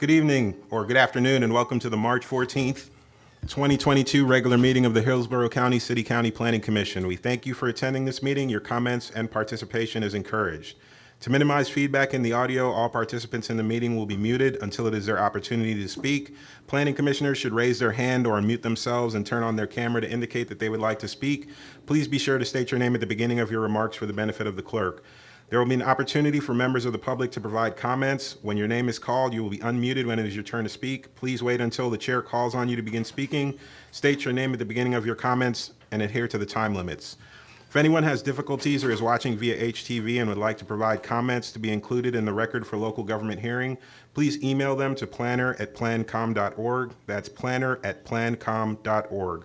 Good evening or good afternoon and welcome to the March 14th, 2022 regular meeting of the Hillsborough County City County Planning Commission. We thank you for attending this meeting. Your comments and participation is encouraged. To minimize feedback in the audio, all participants in the meeting will be muted until it is their opportunity to speak. Planning commissioners should raise their hand or unmute themselves and turn on their camera to indicate that they would like to speak. Please be sure to state your name at the beginning of your remarks for the benefit of the clerk. There will be an opportunity for members of the public to provide comments. When your name is called, you will be unmuted when it is your turn to speak. Please wait until the chair calls on you to begin speaking. State your name at the beginning of your comments and adhere to the time limits. If anyone has difficulties or is watching via HTV and would like to provide comments to be included in the record for local government hearing, please email them to planner@plancom.org. That's planner@plancom.org.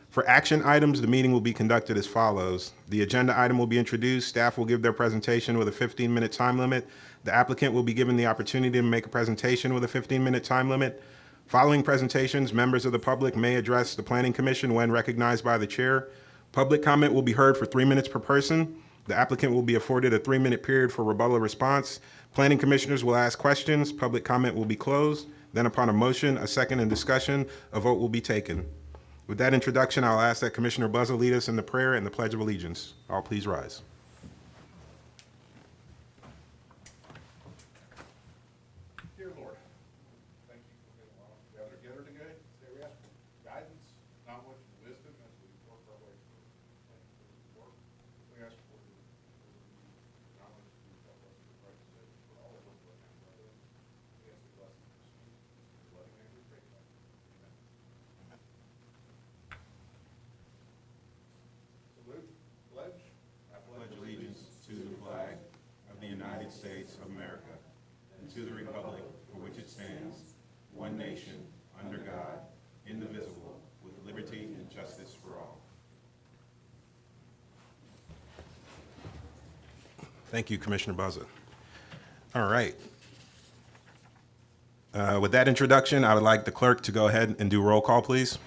For action items, the meeting will be conducted as follows. The agenda item will be introduced. Staff will give their presentation with a 15-minute time limit. The applicant will be given the opportunity to make a presentation with a 15-minute time limit. Following presentations, members of the public may address the Planning Commission when recognized by the chair. Public comment will be heard for 3 minutes per person. The applicant will be afforded a 3-minute period for rebuttal response. Planning commissioners will ask questions. Public comment will be closed. Then upon a motion, a second, and discussion, a vote will be taken. With that introduction, I'll ask that Commissioner Buzza lead us in the prayer and the Pledge of Allegiance. All please rise. Dear Lord, thank you for being allowed to gather together today. Today we ask for guidance, knowledge, and wisdom as we work our way through this work. We ask for the knowledge to help us make right decisions for all of us right now, brother. We ask the blessing of the Spirit. In your loving name we pray that. Amen. Salute, pledge. I Pledge allegiance to the flag of the United States of America and to the republic for which it stands, one nation, under God, indivisible, with liberty and justice for all. Thank you, Commissioner Buzza. All right. With that introduction, I would like the clerk to go ahead and do roll call, please.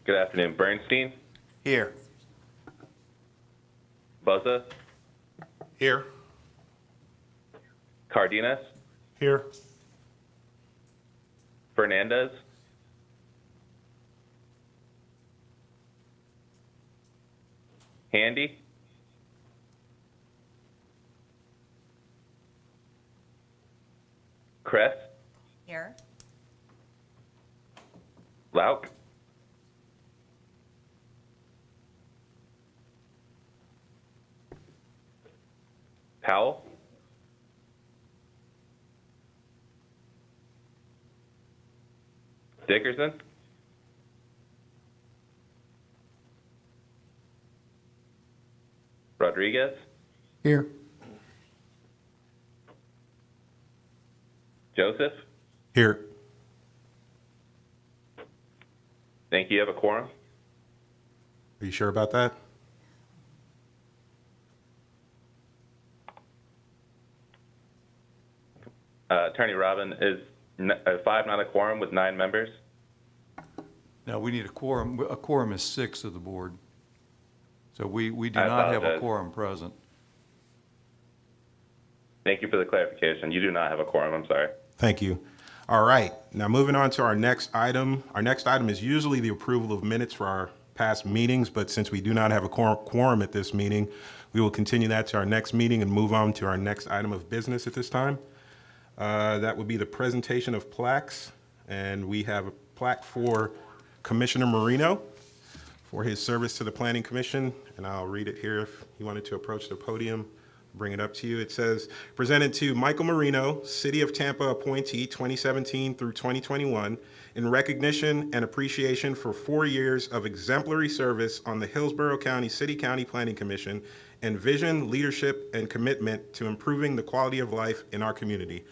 Good afternoon. Bernstein? Here. Buzza? Here. Cardenas? Here. Fernandez? Handy? Kress? Here. Lauk? Powell? Dickerson? Rodriguez? Here. Joseph? Here. Think you have a quorum? Are you sure about that? Attorney Robin, is 5 not a quorum with 9 members? No, we need a quorum. A quorum is 6 of the board. So we do I not have a apologize. quorum present. Thank you for the clarification. You do not have a quorum, I'm sorry. Thank you. All right, now moving on to our next item. Our next item is usually the approval of minutes for our past meetings, but since we do not have a quorum at this meeting, we will continue that to our next meeting and move on to our next item of business at this time. That would be the presentation of plaques, and we have a plaque for Commissioner Maurino for his service to the Planning Commission, and I'll read it here if you wanted to approach the podium. Bring it up to you. It says, presented to Michael Maurino, City of Tampa appointee 2017 through 2021, in recognition and appreciation for 4 years of exemplary service on the Hillsborough County City County Planning Commission and vision, leadership, and commitment to improving the quality of life in our community.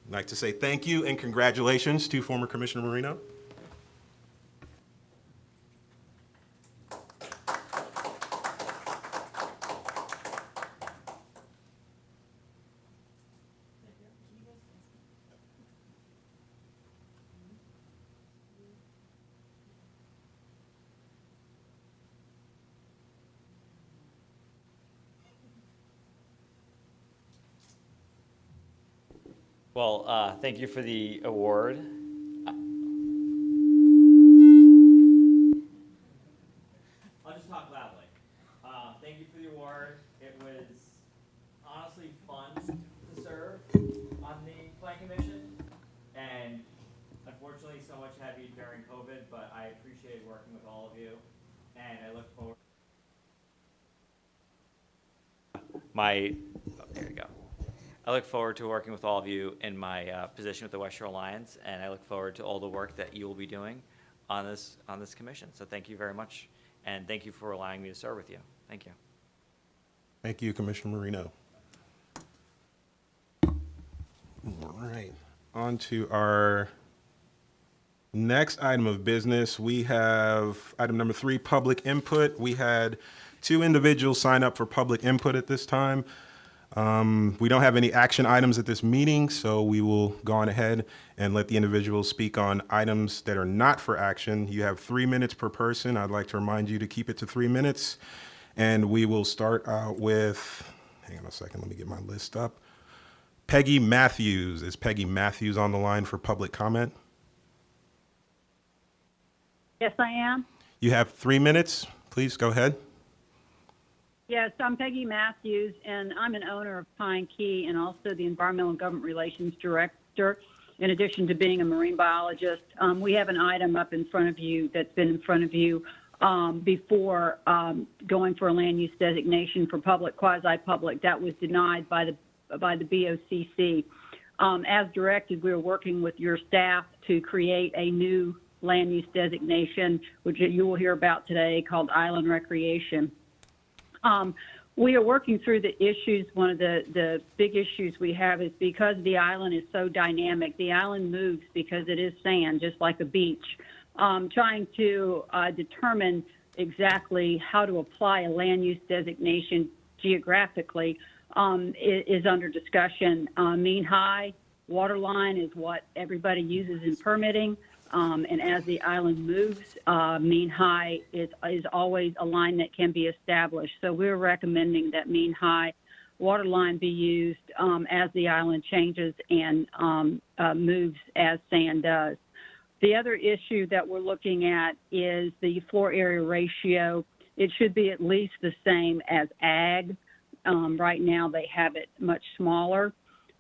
I'd like to say thank you and congratulations to former Commissioner Maurino. Well, thank you for the award. I'll just talk loudly. Thank you for the award. It was honestly fun to serve on the Plan Commission, and unfortunately, so much heavy during COVID, but I appreciated working with all of you, and I look forward. There you go. I look forward to working with all of you in my position with the West Shore Alliance, and I look forward to all the work that you will be doing on this commission. So thank you very much, and thank you for allowing me to serve with you. Thank you. Thank you, Commissioner Maurino. All right, on to our next item of business. We have item number 3, public input. We had 2 individuals sign up for public input at this time. We don't have any action items at this meeting, so we will go on ahead and let the individuals speak on items that are not for action. You have 3 minutes per person. I'd like to remind you to keep it to 3 minutes. And we will start out with, hang on a second, let me get my list up. Peggy Matthews. Is Peggy Matthews on the line for public comment? Yes, I am. You have 3 minutes. Please go ahead. Yes, I'm Peggy Matthews, and I'm an owner of Pine Key and also the Environmental and Government Relations Director, in addition to being a marine biologist. We have an item up in front of you that's been in front of you before going for a land use designation for public, quasi-public. That was denied by the BOCC. As directed, we are working with your staff to create a new land use designation, which you will hear about today, called Island Recreation. We are working through the issues. One of the big issues we have is because the island is so dynamic, the island moves because it is sand, just like a beach. Trying to determine exactly how to apply a land use designation geographically is under discussion. Mean high water line is what everybody uses in permitting. And as the island moves, mean high is always a line that can be established. So we're recommending that mean high water line be used as the island changes and moves as sand does. The other issue that we're looking at is the floor area ratio. It should be at least the same as ag. Right now they have it much smaller.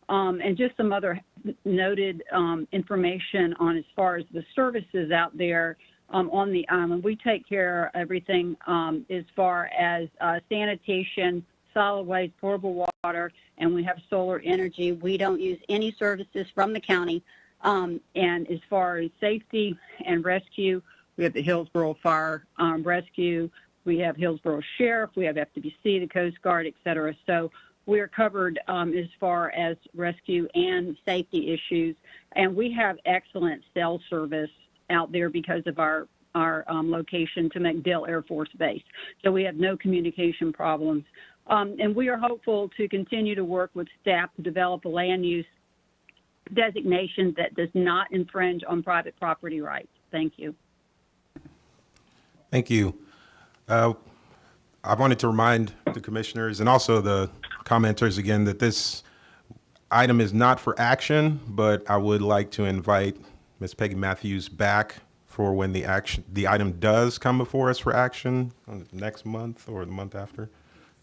And just some other noted information on as far as the services out there on the island. We take care of everything as far as sanitation, solid waste, portable water, and we have solar energy. We don't use any services from the county. And as far as safety and rescue, we have the Hillsborough Fire Rescue, we have Hillsborough Sheriff, we have FWC, the Coast Guard, et cetera. So we are covered as far as rescue and safety issues, and we have excellent cell service out there because of our location to MacDill Air Force Base. So we have no communication problems. And we are hopeful to continue to work with staff to develop a land use designation that does not infringe on private property rights. Thank you. Thank you. I wanted to remind the commissioners and also the commenters again that this item is not for action, but I would like to invite Ms. Peggy Matthews back for when the item does come before us for action next month or the month after.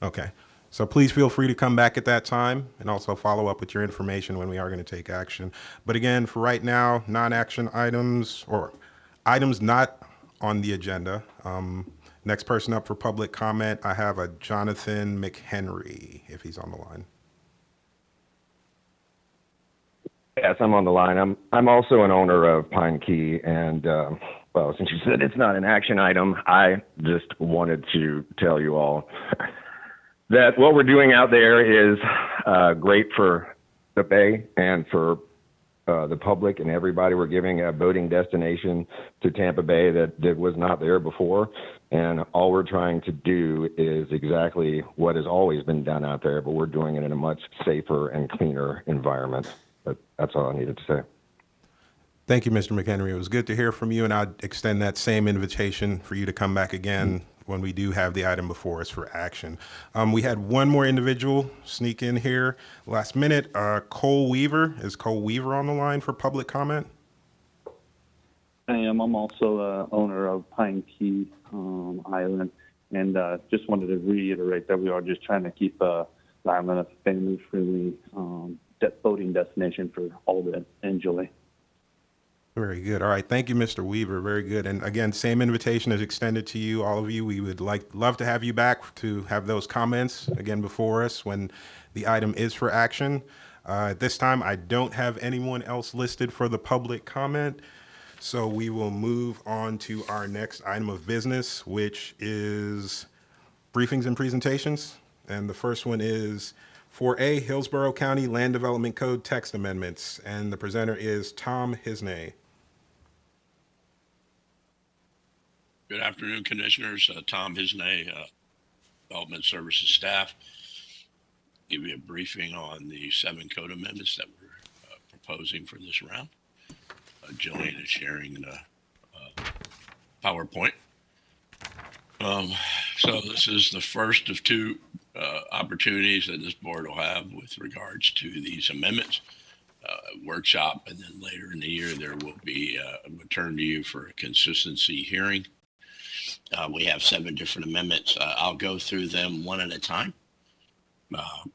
Okay. So please feel free to come back at that time and also follow up with your information when we are going to take action. But again, for right now, non-action items or items not on the agenda. Next person up for public comment, I have a Jonathan McHenry, if he's on the line. Yes, I'm on the line. I'm also an owner of Pine Key, and well, since you said it's not an action item, I just wanted to tell you all that what we're doing out there is great for the Bay and for the public and everybody. We're giving a boating destination to Tampa Bay that was not there before. And all we're trying to do is exactly what has always been done out there, but we're doing it in a much safer and cleaner environment. But that's all I needed to say. Thank you, Mr. McHenry. It was good to hear from you, and I'd extend that same invitation for you to come back again when we do have the item before us for action. We had one more individual sneak in here last minute. Cole Weaver. Is Cole Weaver on the line for public comment? I am. I'm also a owner of Pine Key Island, and just wanted to reiterate that we are just trying to keep Lyman a family-friendly boating destination for all to enjoy. Very good. All right. Thank you, Mr. Weaver. Very good. And again, same invitation is extended to you, all of you. We would love to have you back to have those comments again before us when the item is for action. At this time, I don't have anyone else listed for the public comment. So we will move on to our next item of business, which is briefings and presentations. And the first one is 4A, Hillsborough County Land Development Code text amendments. And the presenter is Tom Hisney. Good afternoon, Commissioners. Tom Hisney, Development Services staff. Give you a briefing on the 7 code amendments that we're proposing for this round. Jillian is sharing the PowerPoint. So this is the first of 2 opportunities that this board will have with regards to these amendments. Workshop, and then later in the year there will be a return to you for a consistency hearing. We have 7 different amendments. I'll go through them one at a time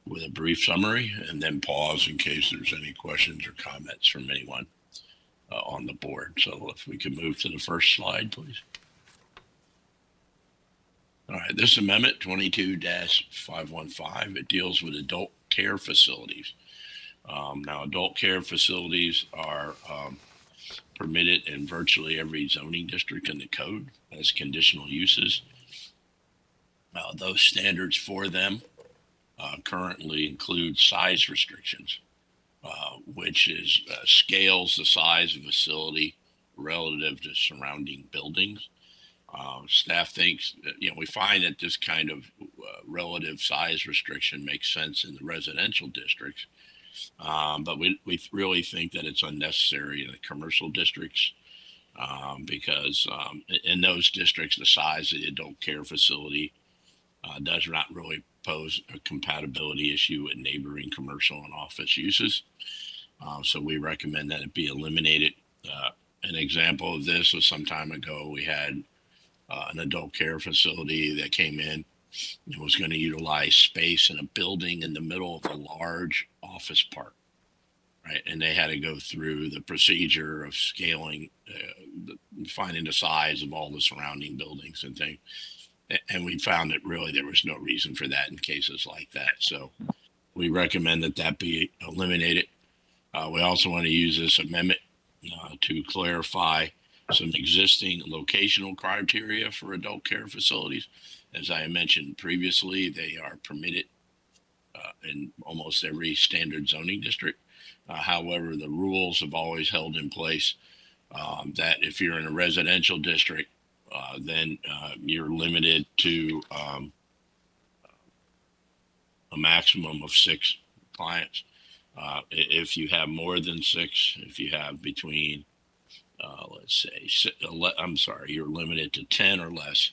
with a brief summary, and then pause in case there's any questions or comments from anyone on the board. So if we could move to the first slide, please. All right, this amendment 22-515, it deals with adult care facilities. Now, adult care facilities are permitted in virtually every zoning district in the code as conditional uses. Those standards for them currently include size restrictions, which is scales the size of a facility relative to surrounding buildings. Staff thinks, we find that this kind of relative size restriction makes sense in the residential districts. But we really think that it's unnecessary in the commercial districts because in those districts, the size of the adult care facility does not really pose a compatibility issue with neighboring commercial and office uses. So we recommend that it be eliminated. An example of this was some time ago, we had an adult care facility that came in and was going to utilize space in a building in the middle of a large office park, right? And they had to go through the procedure of scaling, finding the size of all the surrounding buildings and things. And we found that really there was no reason for that in cases like that. So we recommend that that be eliminated. We also want to use this amendment to clarify some existing locational criteria for adult care facilities. As I mentioned previously, they are permitted in almost every standard zoning district. However, the rules have always held in place that if you're in a residential district, then you're limited to a maximum of 6 clients. If you have more than 6, if you have between, let's say, you're limited to 10 or less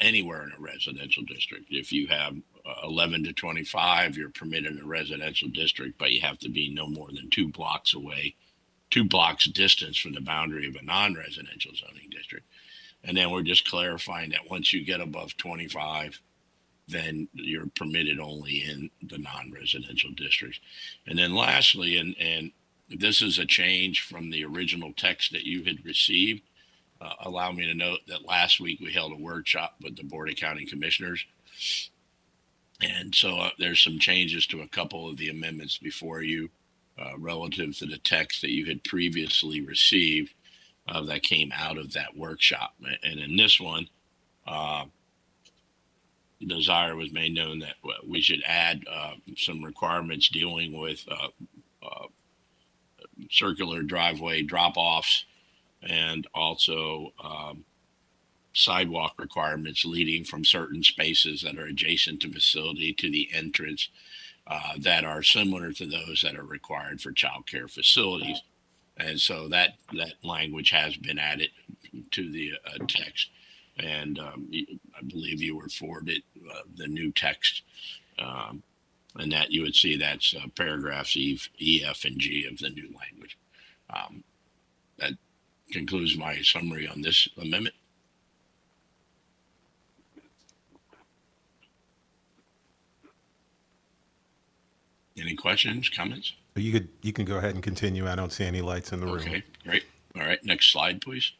anywhere in a residential district. If you have 11 to 25, you're permitted in a residential district, but you have to be no more than 2 blocks away, 2 blocks distance from the boundary of a non-residential zoning district. And then we're just clarifying that once you get above 25, then you're permitted only in the non-residential districts. And then lastly, and this is a change from the original text that you had received, allow me to note that last week we held a workshop with the Board of County Commissioners. And so there's some changes to a couple of the amendments before you relative to the text that you had previously received that came out of that workshop. And in this one, desire was made known that we should add some requirements dealing with circular driveway drop-offs and also sidewalk requirements leading from certain spaces that are adjacent to facility to the entrance that are similar to those that are required for child care facilities. And so that language has been added to the text. And I believe you were forwarded the new text, and that you would see that's paragraphs E, F, and G of the new language. That concludes my summary on this amendment. Any questions, comments? You can go ahead and continue. I don't see any lights in the room. Okay, great. All right, next slide, please.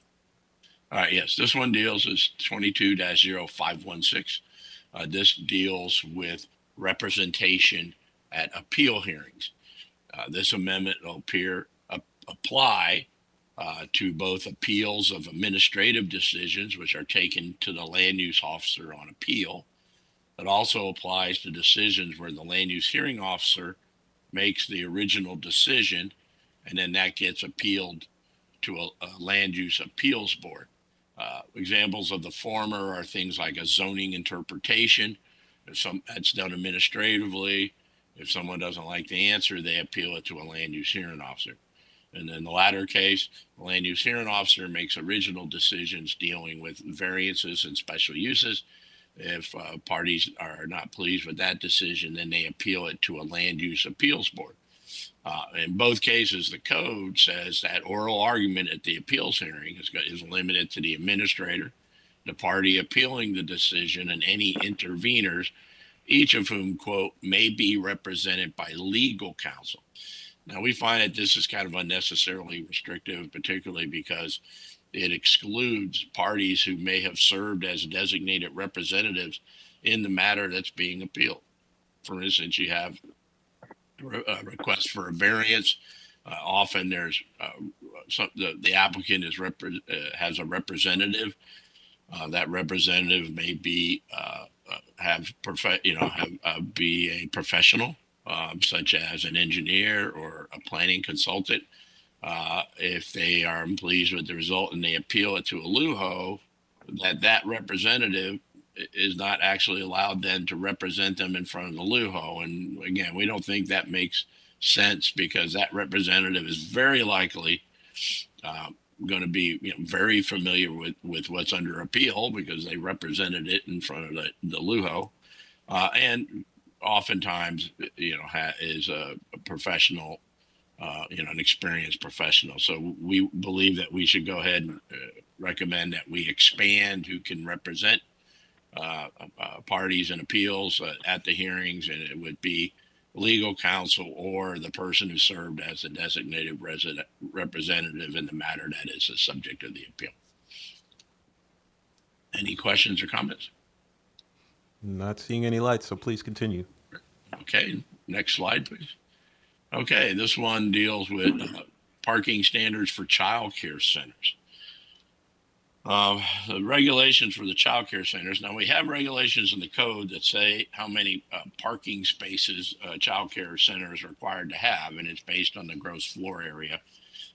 All right, yes, this one deals is 22-0516. This deals with representation at appeal hearings. This amendment will apply to both appeals of administrative decisions, which are taken to the land use officer on appeal. It also applies to decisions where the land use hearing officer makes the original decision, and then that gets appealed to a land use appeals board. Examples of the former are things like a zoning interpretation. If that's done administratively, if someone doesn't like the answer, they appeal it to a land use hearing officer. And in the latter case, the land use hearing officer makes original decisions dealing with variances and special uses. If parties are not pleased with that decision, then they appeal it to a land use appeals board. In both cases, the code says that oral argument at the appeals hearing is limited to the administrator, the party appealing the decision, and any interveners, each of whom, quote, may be represented by legal counsel. Now, we find that this is kind of unnecessarily restrictive, particularly because it excludes parties who may have served as designated representatives in the matter that's being appealed. For instance, you have a request for a variance. Often there's the applicant has a representative. That representative may be be a professional, such as an engineer or a planning consultant. If they are unpleased with the result and they appeal it to a LUHO, that representative is not actually allowed then to represent them in front of the LUHO. And again, we don't think that makes sense, because that representative is very likely going to be very familiar with what's under appeal, because they represented it in front of the LUHO, and oftentimes is a professional, an experienced professional. So we believe that we should go ahead and recommend that we expand who can represent parties and appeals at the hearings, and it would be legal counsel or the person who served as a designated representative in the matter that is the subject of the appeal. Any questions or comments? Not seeing any lights, so please continue. Okay, next slide, please. Okay, this one deals with parking standards for child care centers. The regulations for the child care centers. Now, we have regulations in the code that say how many parking spaces a child care center is required to have, and it's based on the gross floor area.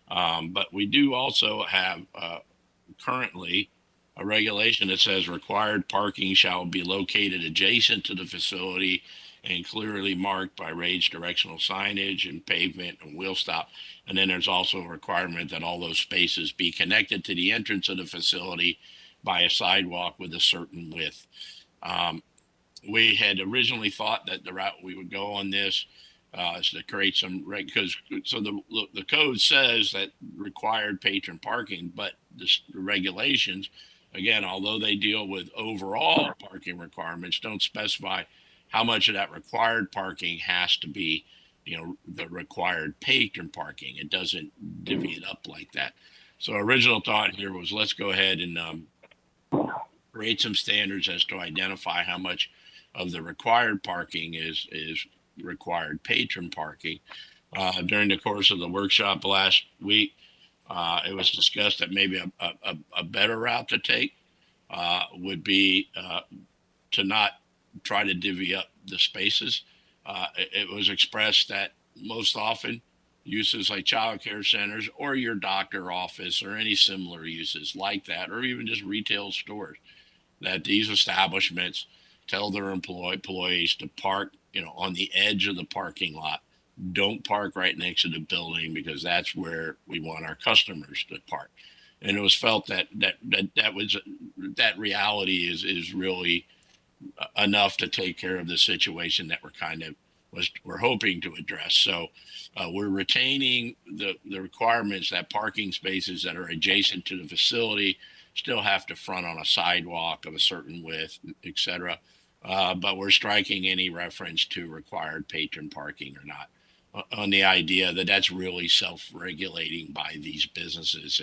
But we do also have currently a regulation that says required parking shall be located adjacent to the facility and clearly marked by raised directional signage and pavement and wheel stop. And then there's also a requirement that all those spaces be connected to the entrance of the facility by a sidewalk with a certain width. We had originally thought that the route we would go on this is to create some, the code says that required patron parking, but the regulations, again, although they deal with overall parking requirements, don't specify how much of that required parking has to be, the required patron parking. It doesn't divvy it up like that. So original thought here was, let's go ahead and create some standards as to identify how much of the required parking is required patron parking. During the course of the workshop last week, it was discussed that maybe a better route to take would be to not try to divvy up the spaces. It was expressed that most often uses like child care centers or your doctor office or any similar uses like that, or even just retail stores, that these establishments tell their employees to park, on the edge of the parking lot. Don't park right next to the building, because that's where we want our customers to park. And it was felt that that reality is really enough to take care of the situation that we're hoping to address. So we're retaining the requirements that parking spaces that are adjacent to the facility still have to front on a sidewalk of a certain width, et cetera. But we're striking any reference to required patron parking or not, on the idea that that's really self-regulating by these businesses.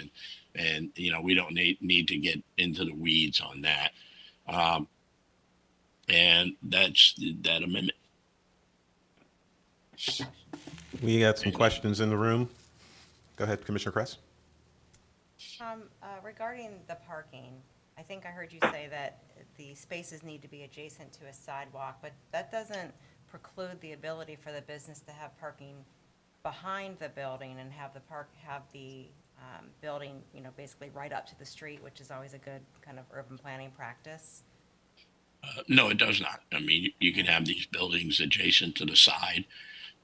And we don't need to get into the weeds on that. And that's that amendment. We got some questions in the room. Go ahead, Commissioner Kress. Regarding the parking, I think I heard you say that the spaces need to be adjacent to a sidewalk, but that doesn't preclude the ability for the business to have parking behind the building and have the building, basically right up to the street, which is always a good kind of urban planning practice. No, it does not. I mean, you can have these buildings adjacent to the side.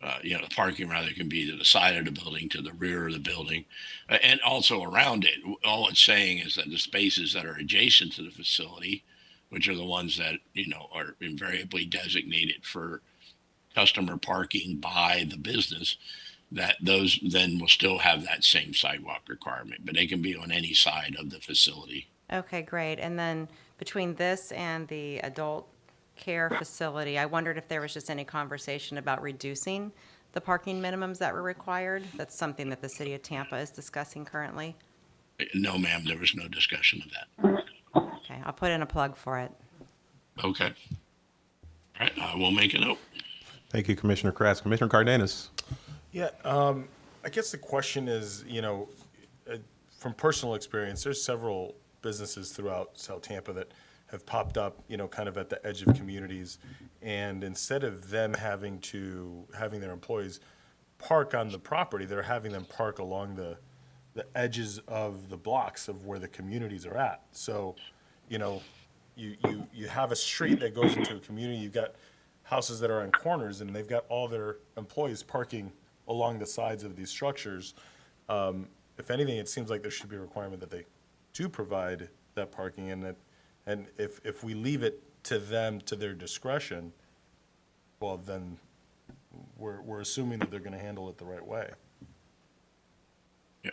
The parking rather can be to the side of the building, to the rear of the building, and also around it. All it's saying is that the spaces that are adjacent to the facility, which are the ones that, are invariably designated for customer parking by the business, that those then will still have that same sidewalk requirement, but they can be on any side of the facility. Okay, great. And then between this and the adult care facility, I wondered if there was just any conversation about reducing the parking minimums that were required. That's something that the city of Tampa is discussing currently. No, ma'am, there was no discussion of that. Okay, I'll put in a plug for it. Okay. All right, I will make a note. Thank you, Commissioner Kress. Commissioner Cardenas. Yeah, I guess the question is, from personal experience, there's several businesses throughout South Tampa that have popped up, kind of at the edge of communities. And instead of them having their employees park on the property, they're having them park along the edges of the blocks of where the communities are at. So, you have a street that goes into a community, you've got houses that are on corners, and they've got all their employees parking along the sides of these structures. If anything, it seems like there should be a requirement that they do provide that parking, and if we leave it to them, to their discretion, well, then we're assuming that they're going to handle it the right way. Yeah.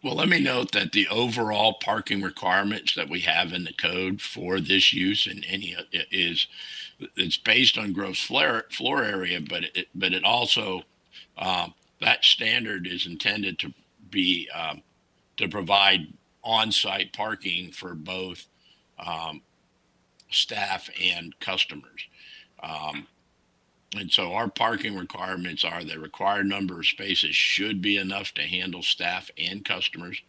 Well, let me note that the overall parking requirements that we have in the code for this use and it's based on gross floor area, but it also that standard is intended to be to provide on-site parking for both staff and customers. And so our parking requirements are the required number of spaces should be enough to handle staff and customers.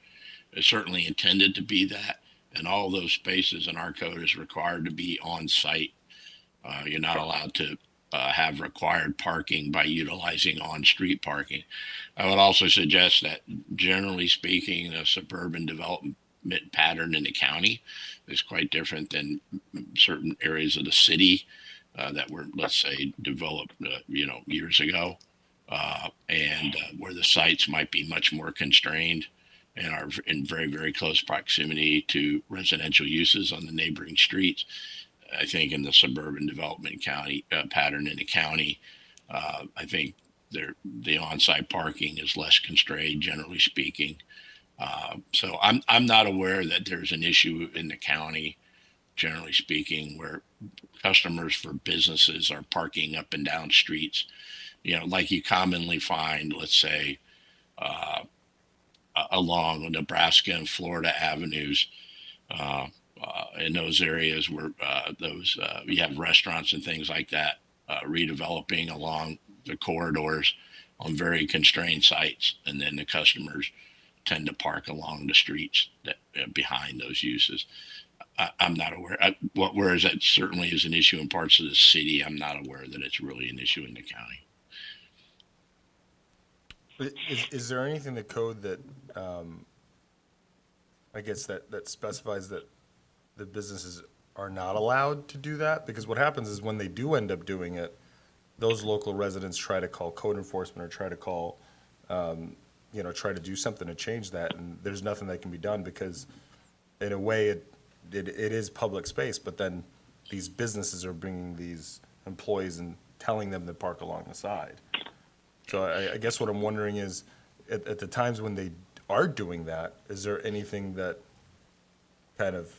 It's certainly intended to be that. And all those spaces in our code is required to be on site. You're not allowed to have required parking by utilizing on-street parking. I would also suggest that, generally speaking, the suburban development pattern in the county is quite different than certain areas of the city that were, let's say, developed, years ago, and where the sites might be much more constrained and are in very, very close proximity to residential uses on the neighboring streets. I think in the suburban development county pattern in the county, I think the on-site parking is less constrained, generally speaking. So I'm not aware that there's an issue in the county, generally speaking, where customers for businesses are parking up and down streets, like you commonly find, let's say, along Nebraska and Florida avenues, in those areas where you have restaurants and things like that redeveloping along the corridors on very constrained sites, and then the customers tend to park along the streets that behind those uses. I'm not aware. Whereas that certainly is an issue in parts of the city, I'm not aware that it's really an issue in the county. Is there anything in the code that, I guess that specifies that the businesses are not allowed to do that? Because what happens is when they do end up doing it, those local residents try to call code enforcement or try to call try to do something to change that, and there's nothing that can be done because in a way it is public space, but then these businesses are bringing these employees and telling them to park along the side. So I guess what I'm wondering is, at the times when they are doing that, is there anything that kind of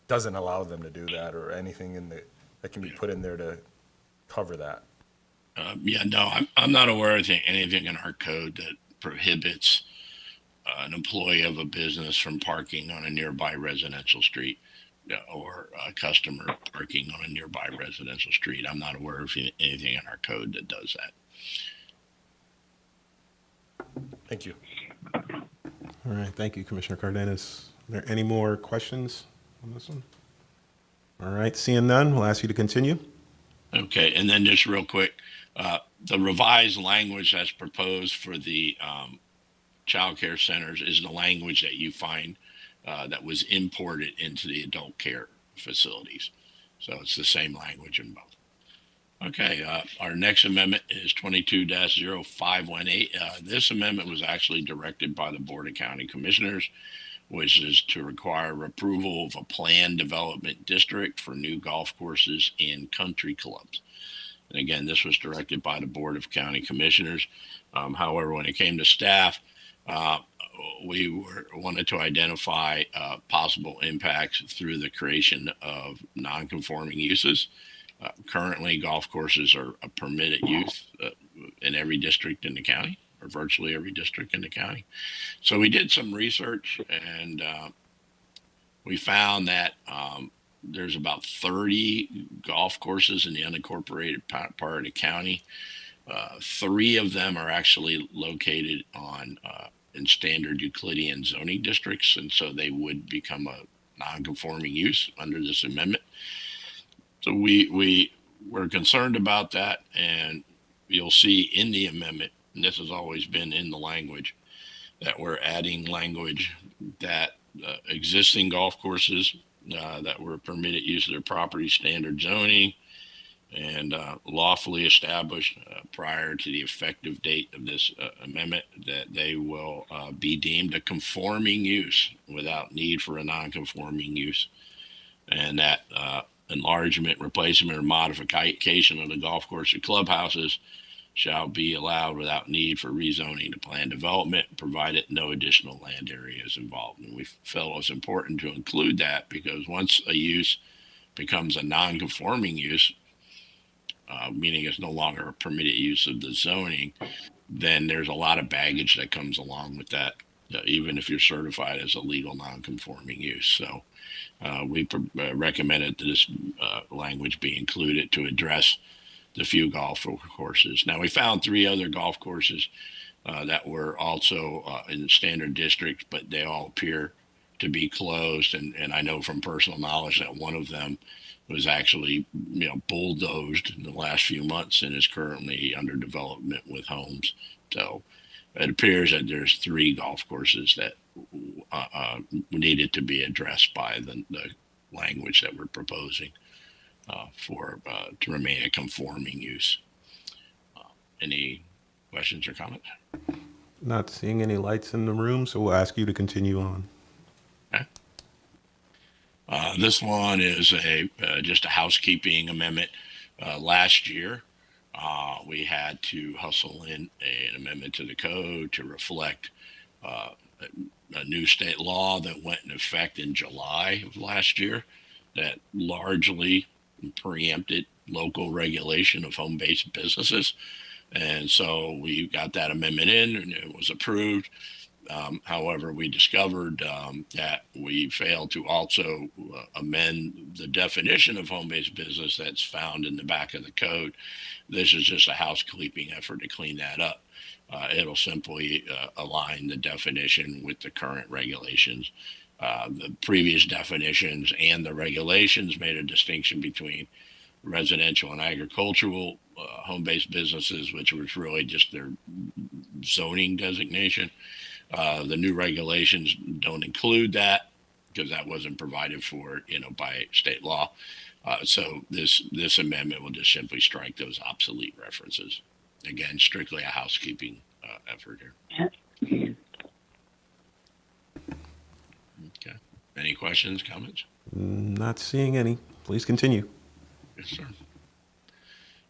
doesn't allow them to do that, or anything that can be put in there to cover that? Yeah, no, I'm not aware of anything in our code that prohibits an employee of a business from parking on a nearby residential street, or a customer parking on a nearby residential street. I'm not aware of anything in our code that does that. Thank you. All right, thank you, Commissioner Cardenas. Are there any more questions on this one? All right, seeing none, we'll ask you to continue. Okay, and then just real quick, the revised language that's proposed for the child care centers is the language that you find that was imported into the adult care facilities. So it's the same language in both. Okay, our next amendment is 22-0518. This amendment was actually directed by the Board of County Commissioners, which is to require approval of a planned development district for new golf courses and country clubs. And again, this was directed by the Board of County Commissioners. However, when it came to staff, we wanted to identify possible impacts through the creation of non-conforming uses. Currently, golf courses are a permitted use in every district in the county, or virtually every district in the county. So we did some research, and we found that there's about 30 golf courses in the unincorporated part of the county. 3 of them are actually located in standard Euclidean zoning districts, and so they would become a non-conforming use under this amendment. So we were concerned about that, and you'll see in the amendment, and this has always been in the language, that we're adding language that existing golf courses that were permitted use of their property standard zoning and lawfully established prior to the effective date of this amendment, that they will be deemed a conforming use without need for a non-conforming use, and that enlargement, replacement, or modification of the golf course or clubhouses shall be allowed without need for rezoning to planned development, provided no additional land area is involved. And we felt it was important to include that because once a use becomes a non-conforming use, meaning it's no longer a permitted use of the zoning, then there's a lot of baggage that comes along with that, even if you're certified as a legal non-conforming use. So we recommended that this language be included to address the few golf courses. Now, we found 3 other golf courses that were also in the standard district, but they all appear to be closed. And I know from personal knowledge that one of them was actually, bulldozed in the last few months and is currently under development with homes. So it appears that there's 3 golf courses that needed to be addressed by the language that we're proposing to remain a conforming use. Any questions or comments? Not seeing any lights in the room, so we'll ask you to continue on. Okay. This one is just a housekeeping amendment. Last year, we had to hustle in an amendment to the code to reflect a new state law that went in effect in July of last year that largely preempted local regulation of home-based businesses. And so we got that amendment in and it was approved. However, we discovered that we failed to also amend the definition of home-based business that's found in the back of the code. This is just a housekeeping effort to clean that up. It'll simply align the definition with the current regulations. The previous definitions and the regulations made a distinction between residential and agricultural home-based businesses, which was really just their zoning designation. The new regulations don't include that because that wasn't provided for, by state law. So this amendment will just simply strike those obsolete references. Again, strictly a housekeeping effort here. Okay. Any questions, comments? Not seeing any. Please continue. Yes, sir.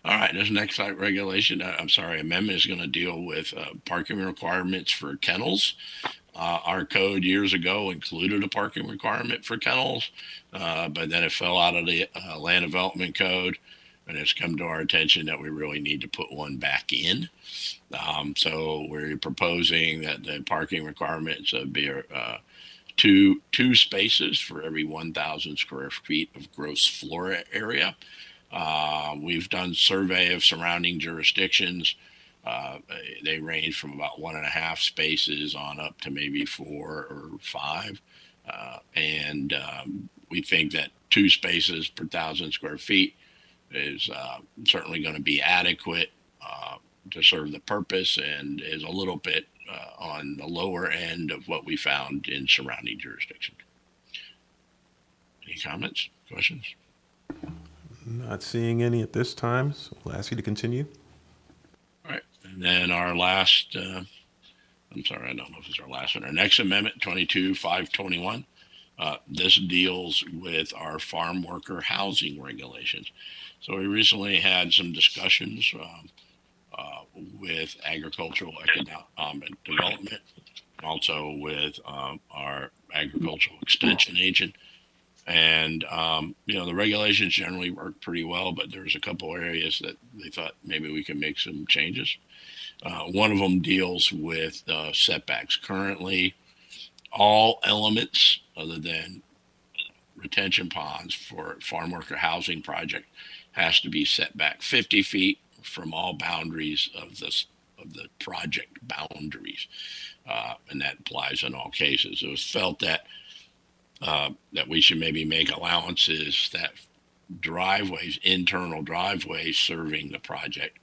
All right, this next site regulation, amendment is going to deal with parking requirements for kennels. Our code years ago included a parking requirement for kennels, but then it fell out of the land development code, and it's come to our attention that we really need to put one back in. So we're proposing that the parking requirements be two spaces for every 1,000 square feet of gross floor area. We've done survey of surrounding jurisdictions. They range from about 1.5 spaces on up to maybe 4 or 5. We think that 2 spaces per 1,000 square feet is certainly going to be adequate to serve the purpose, and is a little bit on the lower end of what we found in surrounding jurisdictions. Any comments, questions? Not seeing any at this time, so we'll ask you to continue. All right. And then our last, I don't know if it's our last one. Our next amendment, 22-521. This deals with our farm worker housing regulations. So we recently had some discussions with agricultural economic development, also with our agricultural extension agent. And, the regulations generally work pretty well, but there's a couple areas that they thought maybe we can make some changes. One of them deals with setbacks. Currently, all elements other than retention ponds for farm worker housing project has to be set back 50 feet from all boundaries of the project boundaries. And that applies in all cases. It was felt that we should maybe make allowances that driveways, internal driveways serving the project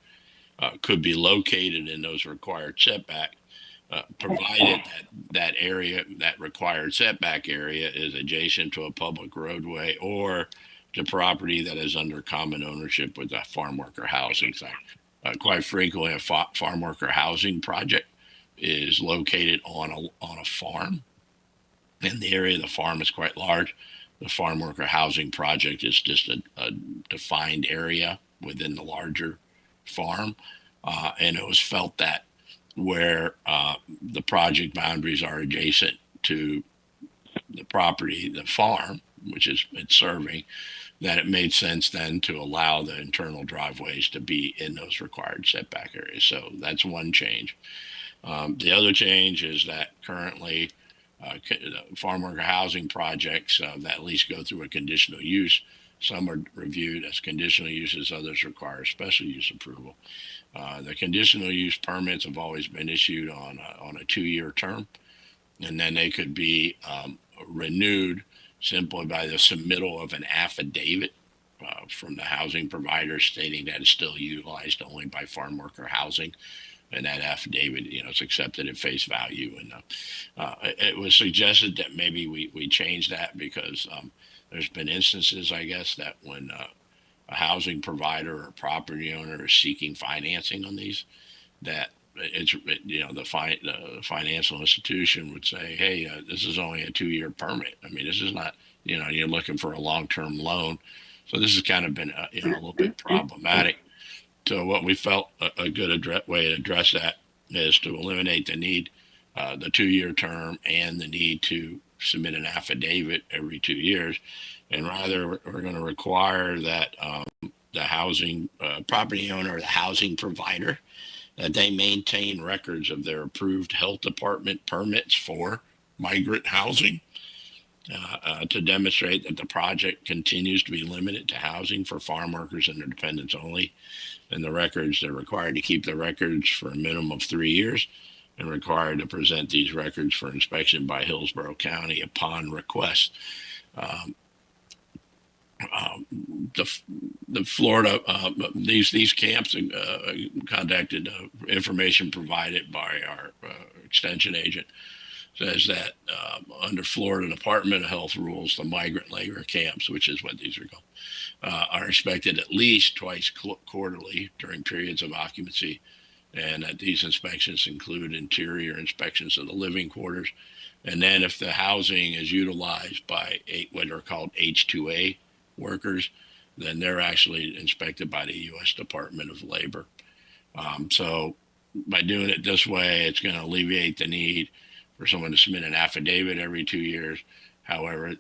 could be located in those required setback, provided that area, that required setback area is adjacent to a public roadway or to property that is under common ownership with a farm worker housing site. Quite frequently, a farm worker housing project is located on a farm, and the area of the farm is quite large. The farm worker housing project is just a defined area within the larger farm, and it was felt that where the project boundaries are adjacent to the property, the farm, which is it's serving, that it made sense then to allow the internal driveways to be in those required setback areas. So that's one change. The other change is that currently farm worker housing projects that at least go through a conditional use, some are reviewed as conditional uses, others require special use approval. The conditional use permits have always been issued on a 2-year term, and then they could be renewed simply by the submittal of an affidavit from the housing provider stating that it's still utilized only by farm worker housing. And that affidavit, it's accepted at face value. And it was suggested that maybe we change that because there's been instances, I guess, that when a housing provider or property owner is seeking financing on these, that the financial institution would say, hey, this is only a 2-year permit. I mean, this is not, you're looking for a long-term loan. So this has kind of been, a little bit problematic. So what we felt a good way to address that is to eliminate the need, the 2-year term, and the need to submit an affidavit every 2 years. And rather, we're going to require that the housing property owner, or the housing provider, that they maintain records of their approved health department permits for migrant housing to demonstrate that the project continues to be limited to housing for farm workers and their dependents only. And the records, they're required to keep the records for a minimum of 3 years and required to present these records for inspection by Hillsborough County upon request. The Florida, these camps contacted information provided by our extension agent says that under Florida Department of Health rules, the migrant labor camps, which is what these are called, are inspected at least twice quarterly during periods of occupancy and that these inspections include interior inspections of the living quarters. And then if the housing is utilized by what are called H2A workers, then they're actually inspected by the U.S. Department of Labor. So by doing it this way, it's going to alleviate the need for someone to submit an affidavit every 2 years. However,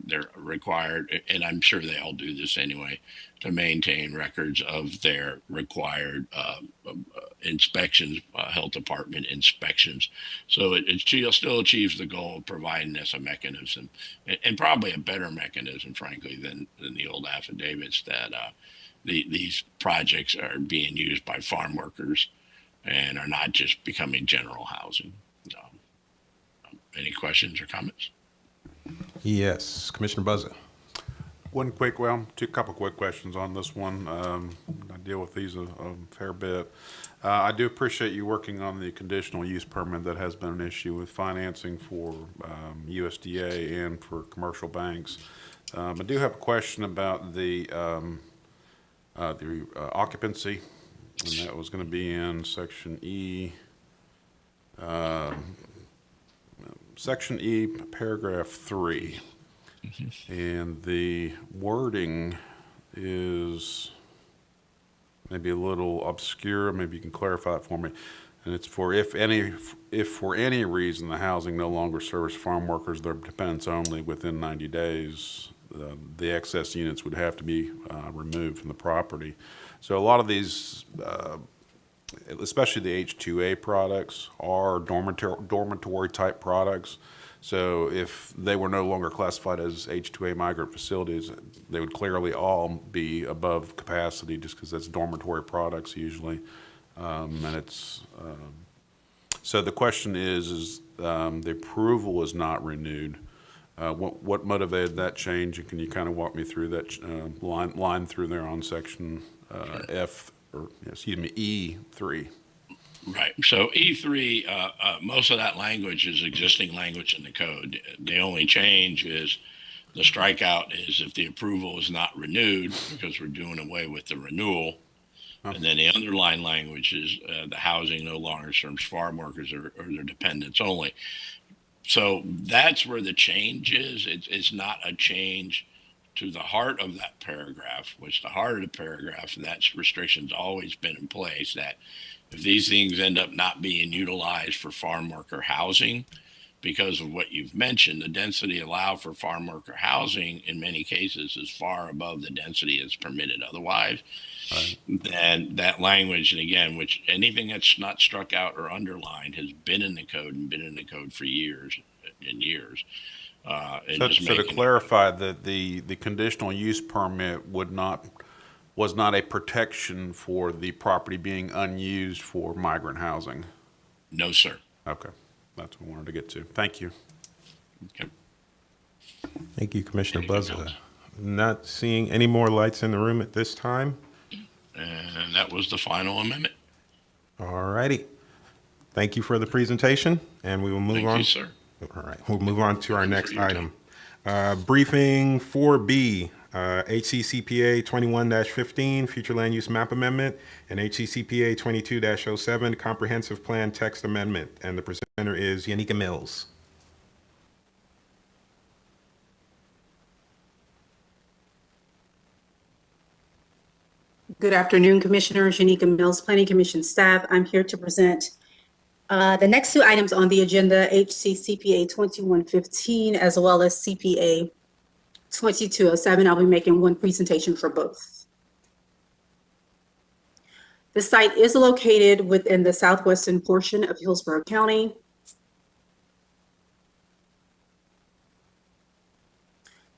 they're required, and I'm sure they all do this anyway, to maintain records of their required inspections, health department inspections. So it still achieves the goal of providing us a mechanism, and probably a better mechanism, frankly, than the old affidavits, that these projects are being used by farm workers and are not just becoming general housing. Any questions or comments? Yes, Commissioner Buzza. Couple quick questions on this one. I deal with these a fair bit. I do appreciate you working on the conditional use permit that has been an issue with financing for USDA and for commercial banks. I do have a question about the occupancy, and that was going to be in section E. Section E, paragraph 3, and the wording is maybe a little obscure. Maybe you can clarify it for me. And it's for if for any reason the housing no longer serves farm workers, their dependents only, within 90 days, the excess units would have to be removed from the property. So a lot of these, especially the H2A products, are dormitory type products. So if they were no longer classified as H2A migrant facilities, they would clearly all be above capacity, just because that's dormitory products usually. And it's so the question is the approval is not renewed. What motivated that change? And can you kind of walk me through that line through there on section E3? Right. So E3, most of that language is existing language in the code. The only change is the strikeout is if the approval is not renewed, because we're doing away with the renewal. And then the underlying language is the housing no longer serves farm workers or their dependents only. So that's where the change is. It's not a change to the heart of that paragraph, which the heart of the paragraph, that's restrictions always been in place, that if these things end up not being utilized for farm worker housing, because of what you've mentioned, the density allowed for farm worker housing in many cases is far above the density that's permitted otherwise. Right. Then that language, and again, which anything that's not struck out or underlined has been in the code and been in the code for years and years. So to clarify, that the conditional use permit was not a protection for the property being unused for migrant housing? No, sir. Okay. That's what I wanted to get to. Thank you. Okay. Thank you, Commissioner Buzza. Not seeing any more lights in the room at this time. And that was the final amendment. All righty. Thank you for the presentation, and we will move on. Thank you, sir. All right, we'll move on to our next item. Briefing 4B, HCCPA 21-15, Future Land Use Map Amendment, and HCCPA 22-07, Comprehensive Plan Text Amendment. And the presenter is Yanika Mills. Good afternoon, Commissioners. Yanika Mills, Planning Commission staff. I'm here to present the next two items on the agenda, HCCPA 2115 as well as CPA 2207. I'll be making one presentation for both. The site is located within the southwestern portion of Hillsborough County.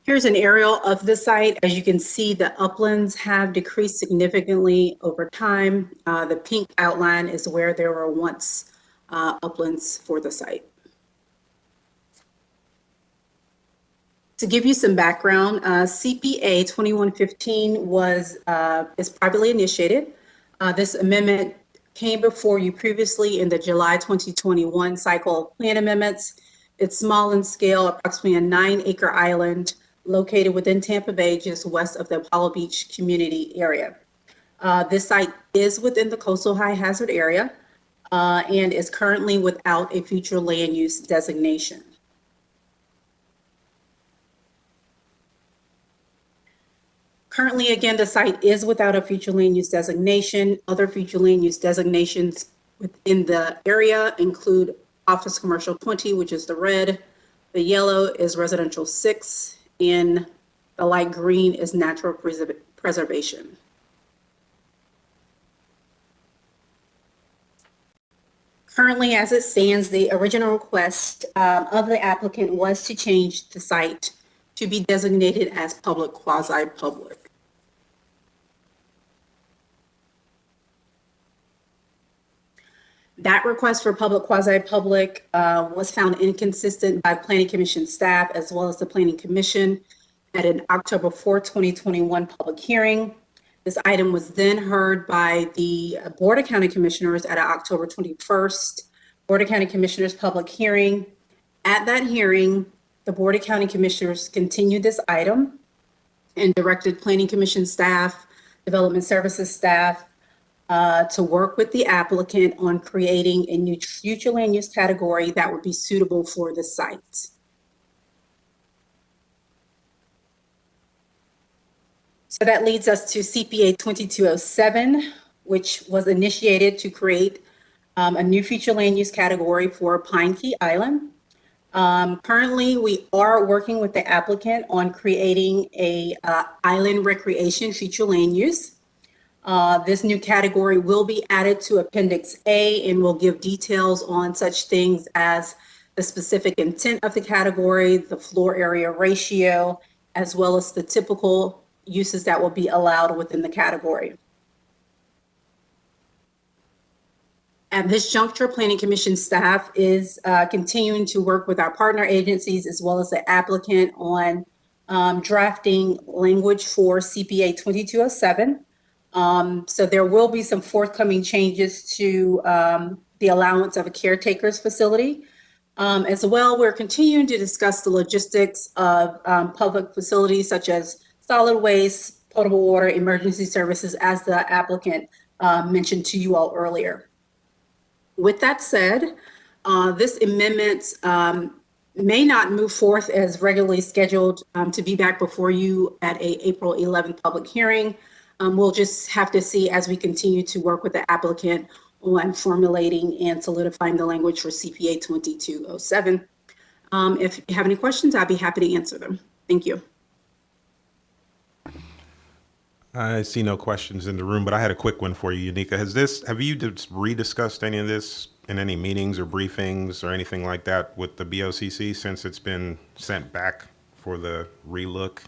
Here's an aerial of the site. As you can see, the uplands have decreased significantly over time. The pink outline is where there were once uplands for the site. To give you some background, CPA 2115 is privately initiated. This amendment came before you previously in the July 2021 cycle plan amendments. It's small in scale, approximately a 9-acre island located within Tampa Bay, just west of the Apollo Beach community area. This site is within the coastal high hazard area and is currently without a future land use designation. Currently, again, the site is without a future land use designation. Other future land use designations within the area include Office Commercial 20, which is the red, the yellow is Residential 6, and the light green is Natural Preservation. Currently, as it stands, the original request of the applicant was to change the site to be designated as public quasi-public. That request for public quasi-public was found inconsistent by Planning Commission staff as well as the Planning Commission at an October 4, 2021 public hearing. This item was then heard by the Board of County Commissioners at an October 21st Board of County Commissioners public hearing. At that hearing, the Board of County Commissioners continued this item and directed Planning Commission staff, Development Services staff, to work with the applicant on creating a new future land use category that would be suitable for the site. So that leads us to CPA 2207, which was initiated to create a new future land use category for Pine Key Island. Currently, we are working with the applicant on creating a island recreation future land use. This new category will be added to Appendix A and will give details on such things as the specific intent of the category, the floor area ratio, as well as the typical uses that will be allowed within the category. At this juncture, Planning Commission staff is continuing to work with our partner agencies as well as the applicant on drafting language for CPA 2207. So there will be some forthcoming changes to the allowance of a caretaker's facility. As well, we're continuing to discuss the logistics of public facilities such as solid waste, potable water, emergency services, as the applicant mentioned to you all earlier. With that said, this amendment may not move forth as regularly scheduled to be back before you at a April 11th public hearing. We'll just have to see as we continue to work with the applicant on formulating and solidifying the language for CPA 2207. If you have any questions, I'd be happy to answer them. Thank you. I see no questions in the room, but I had a quick one for you, Unica. Have you rediscussed any of this in any meetings or briefings or anything like that with the BOCC since it's been sent back for the relook?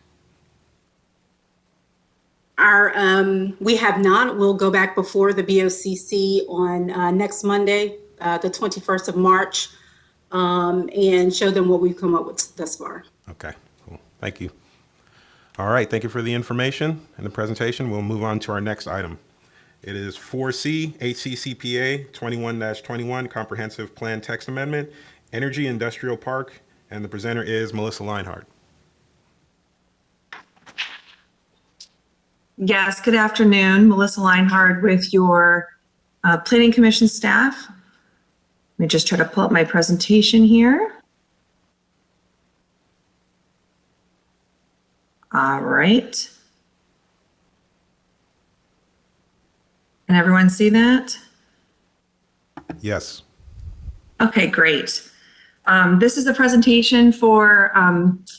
We have not. We'll go back before the BOCC on next Monday, the 21st of March, and show them what we've come up with thus far. Okay, cool. Thank you. All right, thank you for the information and the presentation. We'll move on to our next item. It is 4C, HCCPA 21-21, Comprehensive Plan Text Amendment, Energy Industrial Park, and the presenter is Melissa Leinhardt. Yes, good afternoon. Melissa Leinhardt with your Planning Commission staff. Let me just try to pull up my presentation here. All right. Can everyone see that? Yes. Okay, great. This is a presentation for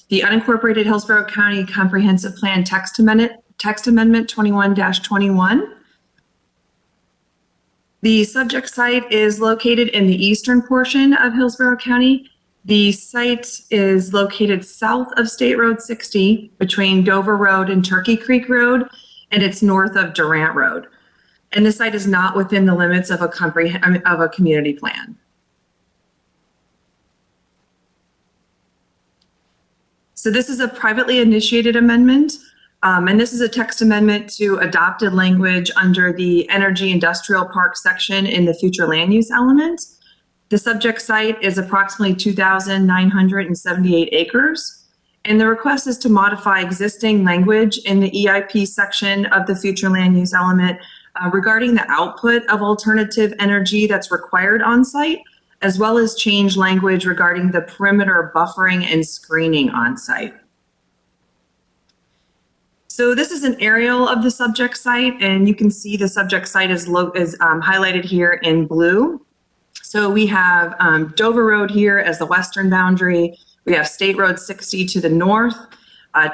the Unincorporated Hillsborough County Comprehensive Plan Text Amendment 21-21. The subject site is located in the eastern portion of Hillsborough County. The site is located south of State Road 60 between Dover Road and Turkey Creek Road, and it's north of Durant Road. And the site is not within the limits of a community plan. So this is a privately initiated amendment. And this is a text amendment to adopted language under the Energy Industrial Park section in the future land use element. The subject site is approximately 2,978 acres, And the request is to modify existing language in the EIP section of the future land use element regarding the output of alternative energy that's required on site, as well as change language regarding the perimeter buffering and screening on site. So this is an aerial of the subject site, and you can see the subject site is highlighted here in blue. So we have Dover Road here as the western boundary. We have State Road 60 to the north.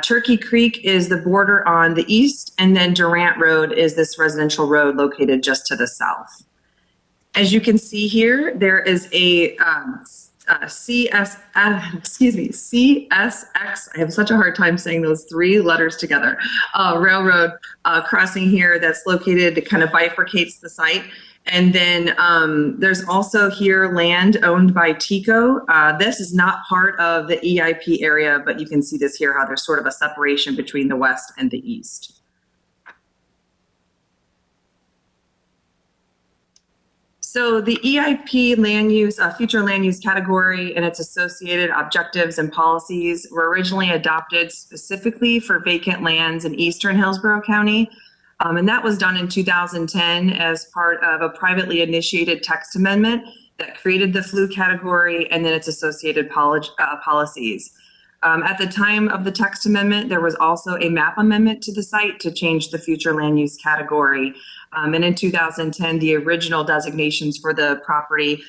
Turkey Creek is the border on the east, and then Durant Road is this residential road located just to the south. As you can see here, there is a CSX, I have such a hard time saying those three letters together, railroad crossing here that's located, it kind of bifurcates the site. And then there's also here land owned by TICO. This is not part of the EIP area, but you can see this here, how there's sort of a separation between the west and the east. So the EIP land use, future land use category and its associated objectives and policies were originally adopted specifically for vacant lands in eastern Hillsborough County. And that was done in 2010 as part of a privately initiated text amendment that created the FLU category and then its associated policies. At the time of the text amendment, there was also a map amendment to the site to change the future land use category. And in 2010, the original designations for the property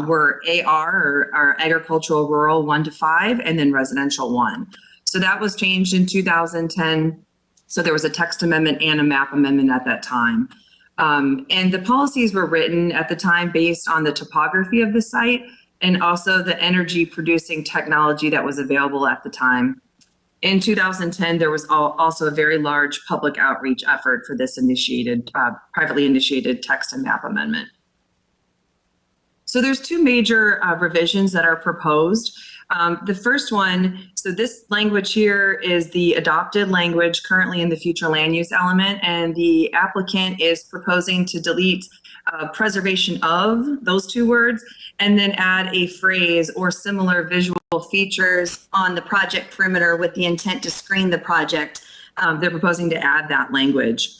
were AR, or agricultural rural 1 to 5, and then residential 1. So that was changed in 2010. So there was a text amendment and a map amendment at that time. And the policies were written at the time based on the topography of the site and also the energy producing technology that was available at the time. In 2010, there was also a very large public outreach effort for this privately initiated text and map amendment. So there's two major revisions that are proposed. The first one, so this language here is the adopted language currently in the future land use element, and the applicant is proposing to delete preservation of those two words and then add a phrase or similar visual features on the project perimeter with the intent to screen the project. They're proposing to add that language.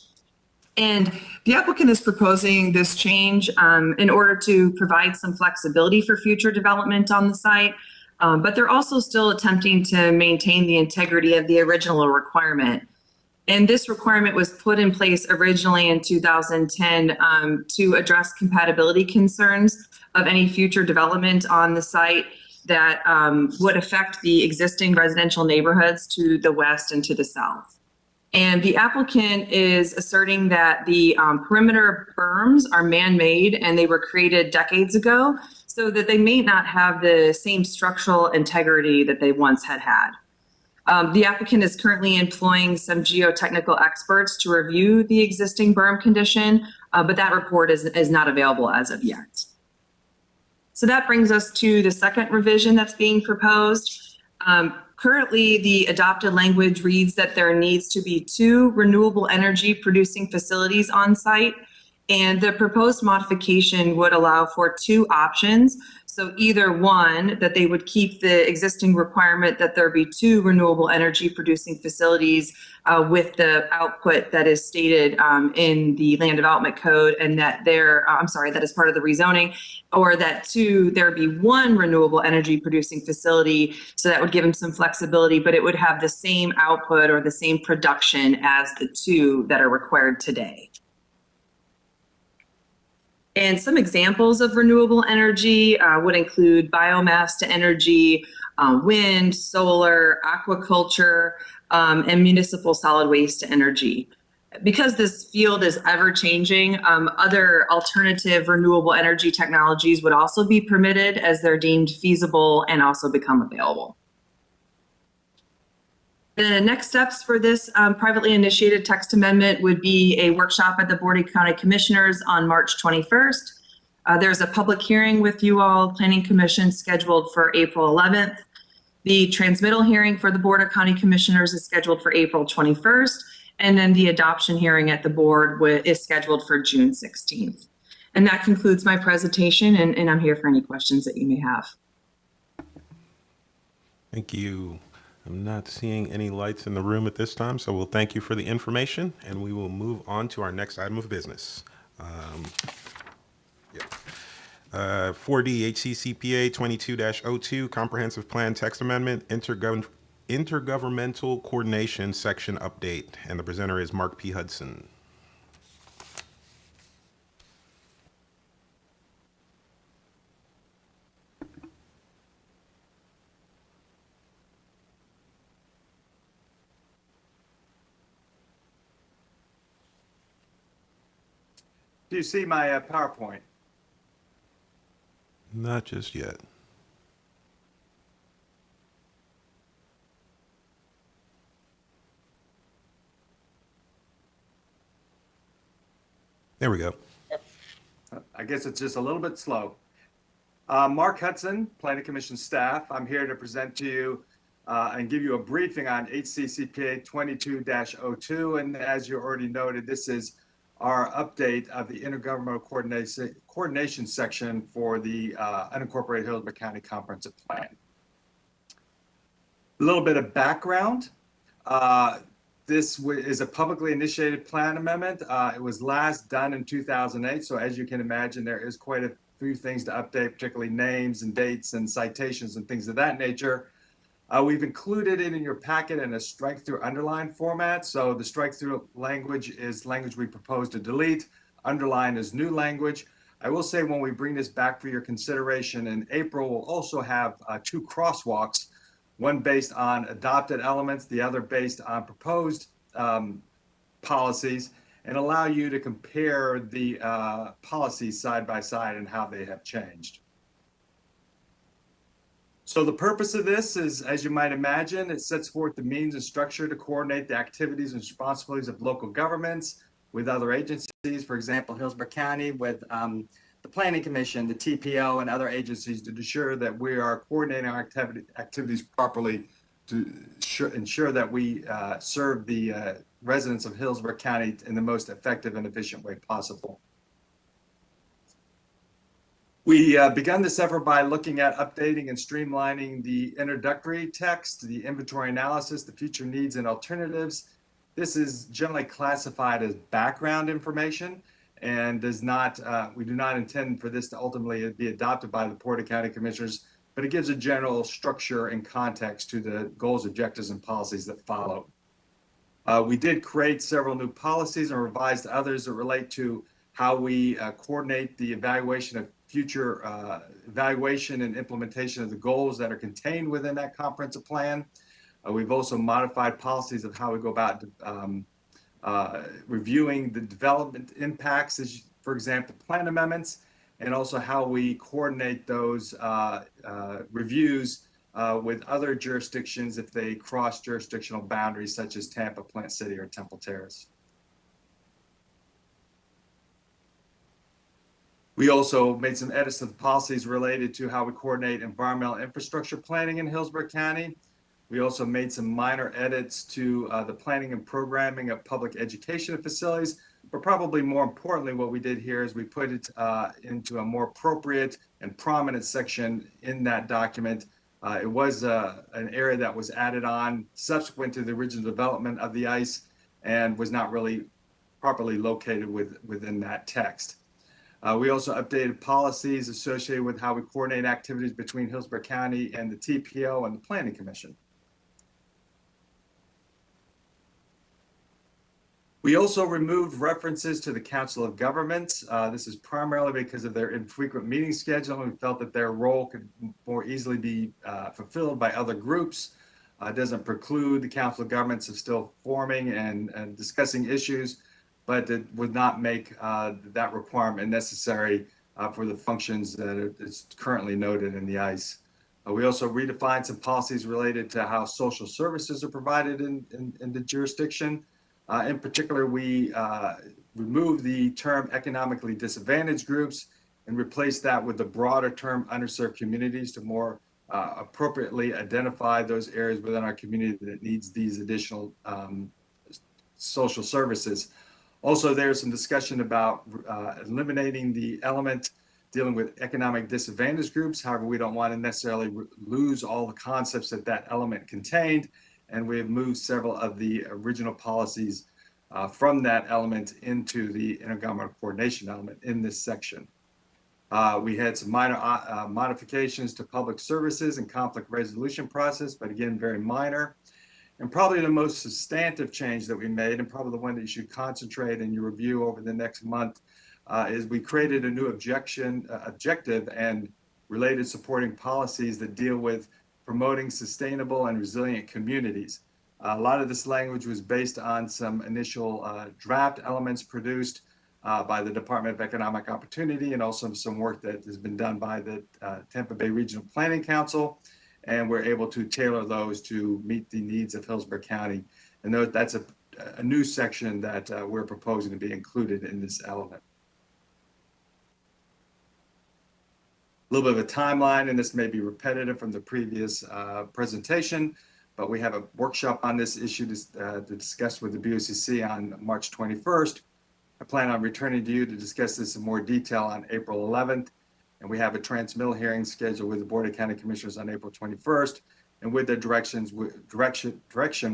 And the applicant is proposing this change in order to provide some flexibility for future development on the site. But they're also still attempting to maintain the integrity of the original requirement. And this requirement was put in place originally in 2010 to address compatibility concerns of any future development on the site that would affect the existing residential neighborhoods to the west and to the south. And the applicant is asserting that the perimeter berms are man-made and they were created decades ago, so that they may not have the same structural integrity that they once had. The applicant is currently employing some geotechnical experts to review the existing berm condition, but that report is not available as of yet. So that brings us to the second revision that's being proposed. Currently, the adopted language reads that there needs to be 2 renewable energy producing facilities on site. And the proposed modification would allow for 2 options. So either one, that they would keep the existing requirement that there be 2 renewable energy producing facilities with the output that is stated in the land development code, and that that is part of the rezoning, or that 2, there be 1 renewable energy producing facility. So that would give them some flexibility, but it would have the same output or the same production as the 2 that are required today. And some examples of renewable energy would include biomass to energy, wind, solar, aquaculture, and municipal solid waste to energy. Because this field is ever changing, other alternative renewable energy technologies would also be permitted as they're deemed feasible and also become available. The next steps for this privately initiated text amendment would be a workshop at the Board of County Commissioners on March 21st. There's a public hearing with you all, Planning Commission, scheduled for April 11th. The transmittal hearing for the Board of County Commissioners is scheduled for April 21st. And then the adoption hearing at the board is scheduled for June 16th. And that concludes my presentation, and I'm here for any questions that you may have. Thank you. I'm not seeing any lights in the room at this time, so we'll thank you for the information, and we will move on to our next item of business. 4D HCCPA 22-02 Comprehensive Plan Text Amendment Intergovernmental Coordination Section Update, and the presenter is Mark P. Hudson. Do you see my PowerPoint? Not just yet. There we go. I guess it's just a little bit slow. Mark Hudson, Planning Commission staff. I'm here to present to you and give you a briefing on HCCPA 22-02. And as you already noted, this is our update of the Intergovernmental Coordination section for the Unincorporated Hillsborough County Comprehensive Plan. A little bit of background. This is a publicly initiated plan amendment. It was last done in 2008. So as you can imagine, there is quite a few things to update, particularly names and dates and citations and things of that nature. We've included it in your packet in a strike through underline format. So the strike through language is language we propose to delete. Underline is new language. I will say when we bring this back for your consideration in April, we'll also have 2 crosswalks, one based on adopted elements, the other based on proposed policies, and allow you to compare the policies side by side and how they have changed. So the purpose of this is, as you might imagine, it sets forth the means and structure to coordinate the activities and responsibilities of local governments with other agencies, for example, Hillsborough County with the Planning Commission, the TPO, and other agencies to ensure that we are coordinating our activities properly to ensure that we serve the residents of Hillsborough County in the most effective and efficient way possible. We begun this effort by looking at updating and streamlining the introductory text, the inventory analysis, the future needs and alternatives. This is generally classified as background information and does not, we do not intend for this to ultimately be adopted by the Board of County Commissioners, but it gives a general structure and context to the goals, objectives, and policies that follow. We did create several new policies and revised others that relate to how we coordinate the evaluation of future evaluation and implementation of the goals that are contained within that comprehensive plan. We've also modified policies of how we go about reviewing the development impacts, as, for example, plan amendments, and also how we coordinate those reviews with other jurisdictions if they cross jurisdictional boundaries, such as Tampa, Plant City, or Temple Terrace. We also made some edits to the policies related to how we coordinate environmental infrastructure planning in Hillsborough County. We also made some minor edits to the planning and programming of public education facilities, but probably more importantly, what we did here is we put it into a more appropriate and prominent section in that document. It was an area that was added on subsequent to the original development of the ICE and was not really properly located within that text. We also updated policies associated with how we coordinate activities between Hillsborough County and the TPO and the Planning Commission. We also removed references to the Council of Governments. This is primarily because of their infrequent meeting schedule, and we felt that their role could more easily be fulfilled by other groups. It doesn't preclude the Council of Governments of still forming and discussing issues, but it would not make that requirement necessary for the functions that is currently noted in the ICE. We also redefined some policies related to how social services are provided in the jurisdiction. In particular, we removed the term economically disadvantaged groups and replaced that with the broader term underserved communities to more appropriately identify those areas within our community that needs these additional social services. Also, there's some discussion about eliminating the element dealing with economic disadvantaged groups. However, we don't want to necessarily lose all the concepts that that element contained. And we have moved several of the original policies from that element into the intergovernmental coordination element in this section. We had some minor modifications to public services and conflict resolution process, but again, very minor. And probably the most substantive change that we made, and probably the one that you should concentrate in your review over the next month, is we created a new objective and related supporting policies that deal with promoting sustainable and resilient communities. A lot of this language was based on some initial draft elements produced by the Department of Economic Opportunity, and also some work that has been done by the Tampa Bay Regional Planning Council. And we're able to tailor those to meet the needs of Hillsborough County. And that's a new section that we're proposing to be included in this element. A little bit of a timeline, and this may be repetitive from the previous presentation, but we have a workshop on this issue to discuss with the BOCC on March 21st. I plan on returning to you to discuss this in more detail on April 11th. And we have a transmittal hearing scheduled with the Board of County Commissioners on April 21st. And with the direction,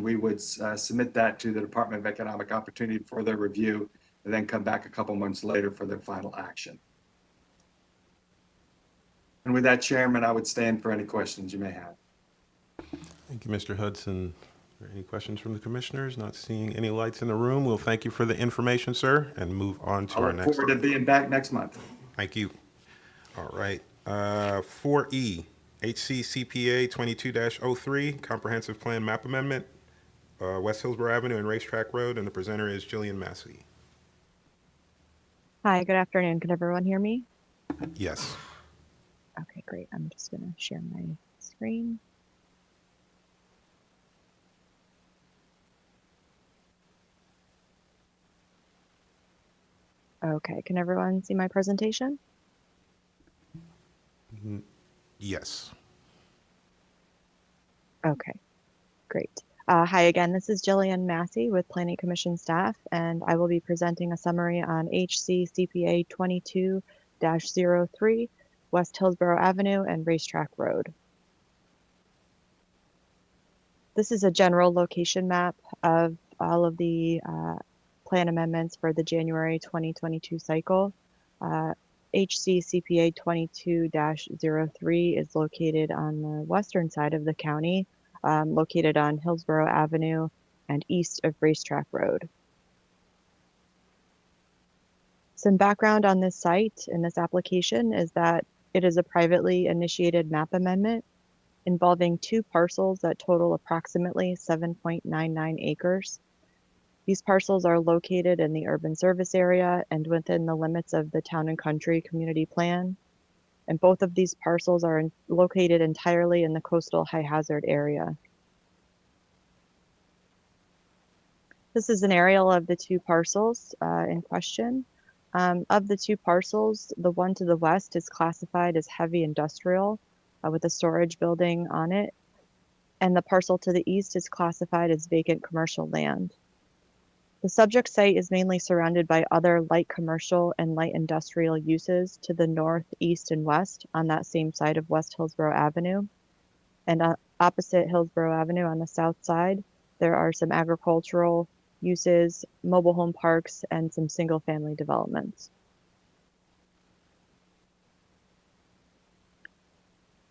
we would submit that to the Department of Economic Opportunity for their review, and then come back a couple months later for their final action. And with that, Chairman, I would stand for any questions you may have. Thank you, Mr. Hudson. Are there any questions from the commissioners? Not seeing any lights in the room. We'll thank you for the information, sir, and move on to our next. I look forward to being back next month. Thank you. All right. 4E, HCCPA 22-03, Comprehensive Plan Map Amendment, West Hillsborough Avenue and Racetrack Road, and the presenter is Jillian Massey. Hi, good afternoon. Can everyone hear me? Yes. Okay, great. I'm just going to share my screen. Okay, can everyone see my presentation? Yes. Okay, great. Hi again, this is Jillian Massey with Planning Commission staff, and I will be presenting a summary on HCCPA 22-03, West Hillsborough Avenue and Racetrack Road. This is a general location map of all of the plan amendments for the January 2022 cycle. HCCPA 22-03 is located on the western side of the county, located on Hillsborough Avenue and east of Racetrack Road. Some background on this site and this application is that it is a privately initiated map amendment involving two parcels that total approximately 7.99 acres. These parcels are located in the urban service area and within the limits of the Town and Country Community Plan. And both of these parcels are located entirely in the coastal high hazard area. This is an aerial of the two parcels in question. Of the two parcels, the one to the west is classified as heavy industrial with a storage building on it. And the parcel to the east is classified as vacant commercial land. The subject site is mainly surrounded by other light commercial and light industrial uses to the north, east, and west on that same side of West Hillsborough Avenue. And opposite Hillsborough Avenue on the south side, there are some agricultural uses, mobile home parks, and some single-family developments.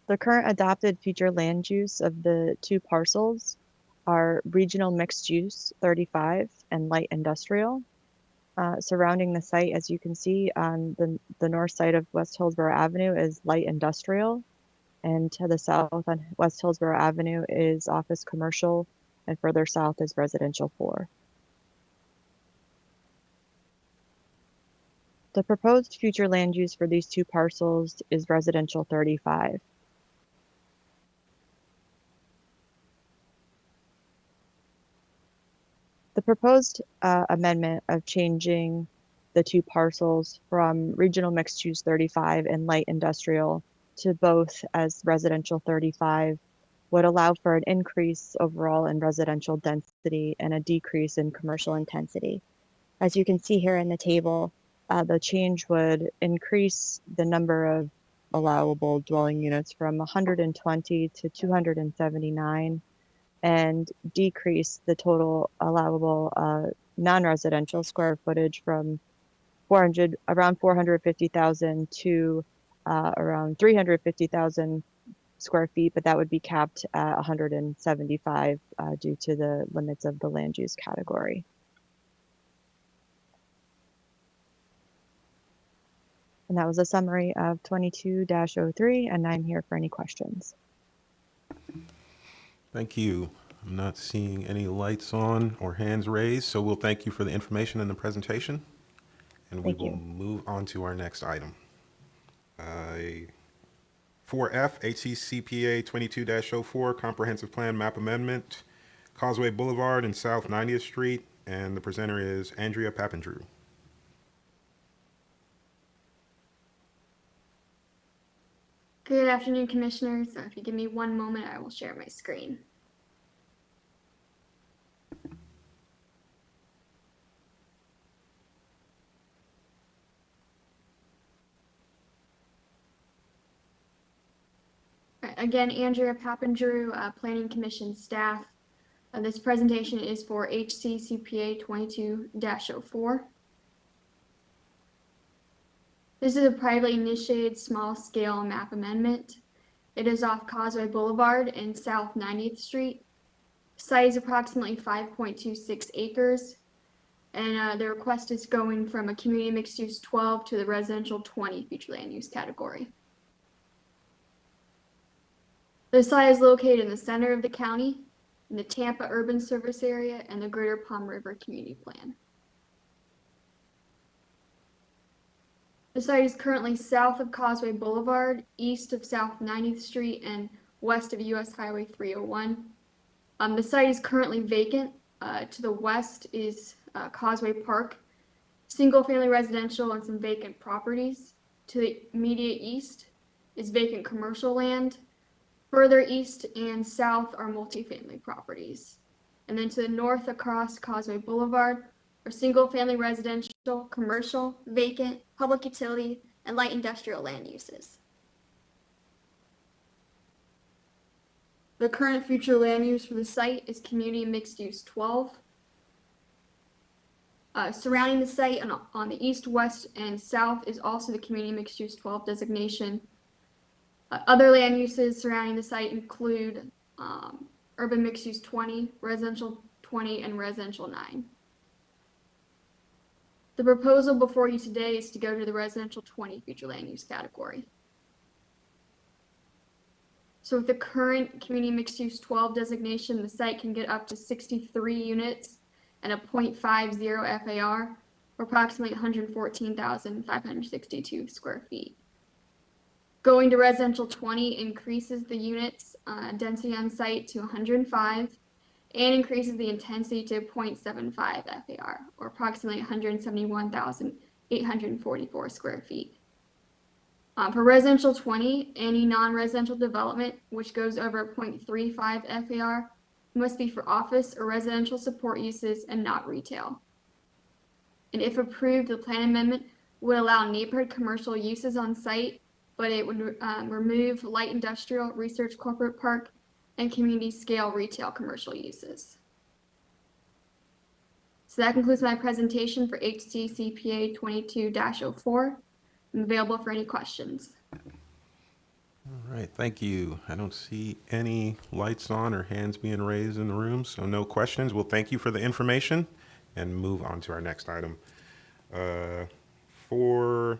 The current adopted future land use of the two parcels are regional mixed use 35 and light industrial. Surrounding the site, as you can see on the north side of West Hillsborough Avenue is light industrial, and to the south on West Hillsborough Avenue is office commercial, and further south is residential 4. The proposed future land use for these two parcels is residential 35. The proposed amendment of changing the two parcels from regional mixed use 35 and light industrial to both as residential 35 would allow for an increase overall in residential density and a decrease in commercial intensity. As you can see here in the table, The change would increase the number of allowable dwelling units from 120 to 279 and decrease the total allowable non-residential square footage from around 450,000 to around 350,000 square feet, but that would be capped at 175 due to the limits of the land use category. And that was a summary of 22-03, and I'm here for any questions. Thank you. I'm not seeing any lights on or hands raised, so we'll thank you for the information and the presentation. And we will move on to our next item. 4F, HCCPA 22-04, Comprehensive Plan Map Amendment, Causeway Boulevard and South 90th Street, and the presenter is Andrea Papandrew. Good afternoon, Commissioners. If you give me one moment, I will share my screen. Again, Andrea Papandrew, Planning Commission staff. This presentation is for HCCPA 22-04. This is a privately initiated small-scale map amendment. It is off Causeway Boulevard and South 90th Street. Site is approximately 5.26 acres, and the request is going from a community mixed-use 12 to the residential 20 future land use category. The site is located in the center of the county, in the Tampa Urban Service Area and the Greater Palm River Community Plan. The site is currently south of Causeway Boulevard, east of South 90th Street, and west of US Highway 301. The site is currently vacant. To the west is Causeway Park, single-family residential and some vacant properties. To the immediate east is vacant commercial land. Further east and south are multifamily properties. And then to the north across Causeway Boulevard are single-family residential, commercial, vacant, public utility, and light industrial land uses. The current future land use for the site is community mixed use 12. Surrounding the site on the east, west, and south is also the community mixed use 12 designation. Other land uses surrounding the site include urban mixed use 20, residential 20, and residential 9. The proposal before you today is to go to the residential 20 future land use category. So with the current community mixed use 12 designation, the site can get up to 63 units and a 0.50 FAR, or approximately 114,562 square feet. Going to residential 20 increases the units density on site to 105 and increases the intensity to 0.75 FAR, or approximately 171,844 square feet. For residential 20, any non-residential development which goes over 0.35 FAR must be for office or residential support uses and not retail. And if approved, the plan amendment would allow neighborhood commercial uses on site, but it would remove light industrial, research corporate park, and community scale retail commercial uses. So that concludes my presentation for HCCPA 22-04. I'm available for any questions. All right, thank you. I don't see any lights on or hands being raised in the room, so no questions. We'll thank you for the information and move on to our next item. 4G,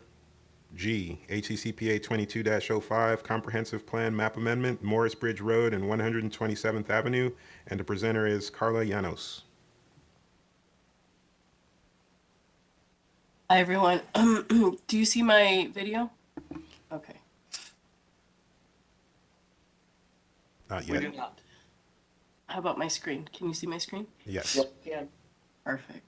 HCCPA 22-05, Comprehensive Plan Map Amendment, Morris Bridge Road and 127th Avenue, and the presenter is Carla Llanos. Hi, everyone. Do you see my video? Okay. Not yet. We do not. How about my screen? Can you see my screen? Yes. Yep. Yeah. Perfect.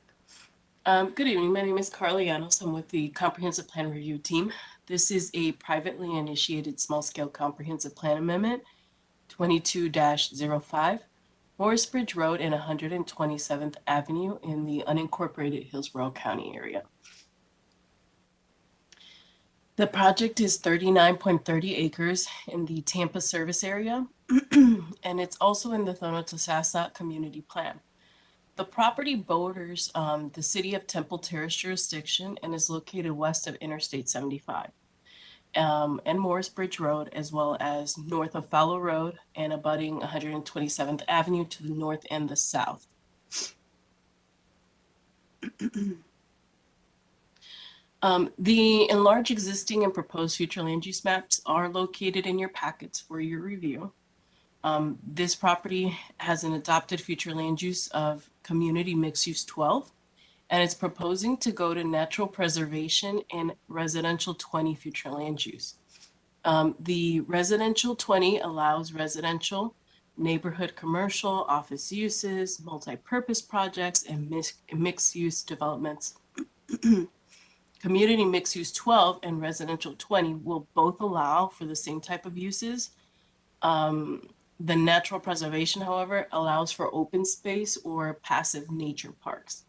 Good evening. My name is Carla Llanos. I'm with the Comprehensive Plan Review Team. This is a privately initiated small-scale comprehensive plan amendment, 22-05, Morris Bridge Road and 127th Avenue in the unincorporated Hillsborough County area. The project is 39.30 acres in the Tampa service area, and it's also in the Thono-Tosassa community plan. The property borders the city of Temple Terrace jurisdiction and is located west of Interstate 75 and Morris Bridge Road, as well as north of Fowler Road and abutting 127th Avenue to the north and the south. The enlarged existing and proposed future land use maps are located in your packets for your review. This property has an adopted future land use of community mixed use 12, and it's proposing to go to natural preservation and residential 20 future land use. The residential 20 allows residential, neighborhood commercial, office uses, multi-purpose projects, and mixed use developments. Community mixed use 12 and residential 20 will both allow for the same type of uses. The natural preservation, however, allows for open space or passive nature parks.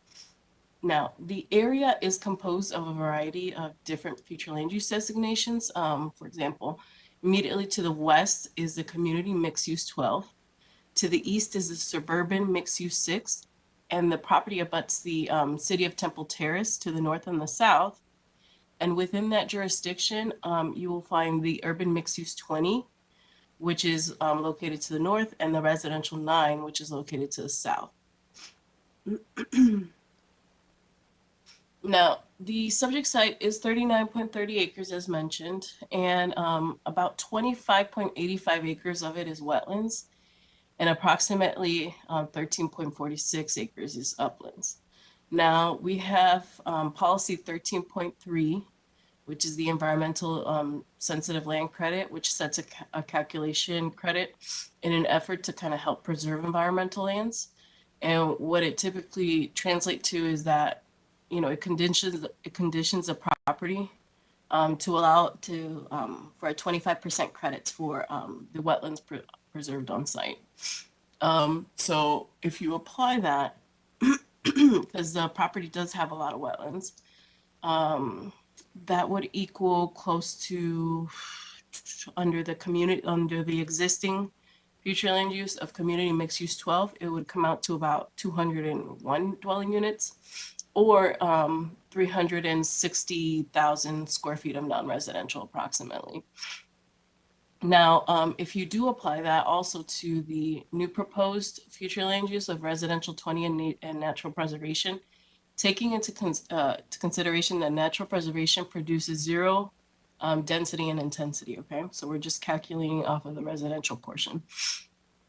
Now, the area is composed of a variety of different future land use designations. For example, immediately to the west is the community mixed use 12. To the east is the suburban mixed use 6. And the property abuts the city of Temple Terrace to the north and the south. And within that jurisdiction, you will find the urban mixed use 20, which is located to the north, and the residential 9, which is located to the south. Now, the subject site is 39.30 acres, as mentioned, and about 25.85 acres of it is wetlands, and approximately 13.46 acres is uplands. Now, we have policy 13.3, which is the environmental sensitive land credit, which sets a calculation credit in an effort to kind of help preserve environmental lands. And what it typically translates to is that, you know, it conditions a property to allow for a 25% credits for the wetlands preserved on site. So if you apply that, because the property does have a lot of wetlands, that would equal close to, under the existing future land use of community mixed use 12, it would come out to about 201 dwelling units, or 360,000 square feet of non-residential approximately. Now, if you do apply that also to the new proposed future land use of residential 20 and natural preservation, taking into consideration that natural preservation produces 0 density and intensity, okay? So we're just calculating off of the residential portion.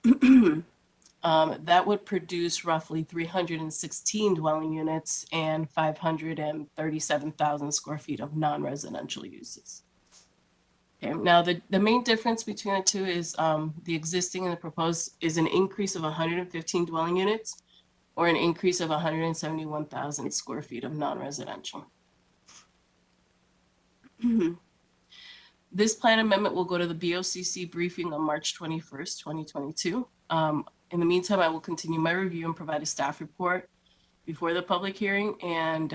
That would produce roughly 316 dwelling units and 537,000 square feet of non-residential uses. Okay, now the main difference between the two is the existing and the proposed is an increase of 115 dwelling units or an increase of 171,000 square feet of non-residential. This plan amendment will go to the BOCC briefing on March 21st, 2022. In the meantime, I will continue my review and provide a staff report before the public hearing. And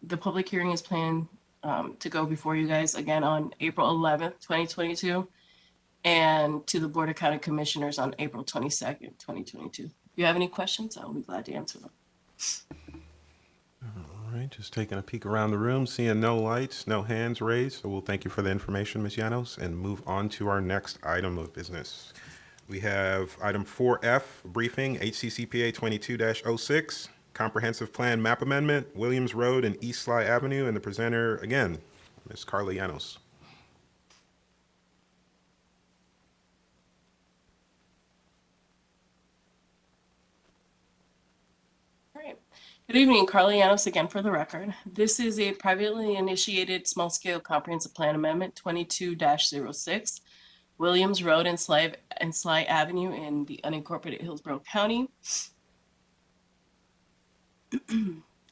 the public hearing is planned to go before you guys again on April 11th, 2022, and to the Board of County Commissioners on April 22nd, 2022. If you have any questions, I'll be glad to answer them. All right, just taking a peek around the room, seeing no lights, no hands raised. So we'll thank you for the information, Ms. Llanos, and move on to our next item of business. We have item 4F, briefing, HCCPA 22-06, comprehensive plan map amendment, Williams Road and East Sly Avenue, and the presenter, again, Ms. Carly Llanos. Good evening, Carly Llanos again for the record. This is a privately initiated small-scale comprehensive plan amendment 22-06, Williams Road and Sly Avenue in the unincorporated Hillsborough County.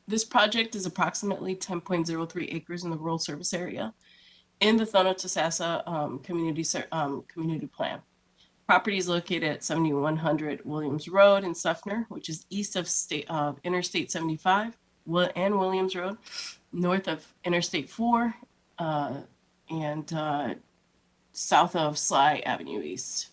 This project is approximately 10.03 acres in the rural service area in the Thono-Tosassa community plan. Property is located at 7100 Williams Road in Suffner, which is east of Interstate 75 and Williams Road, north of Interstate 4, and south of Sly Avenue East.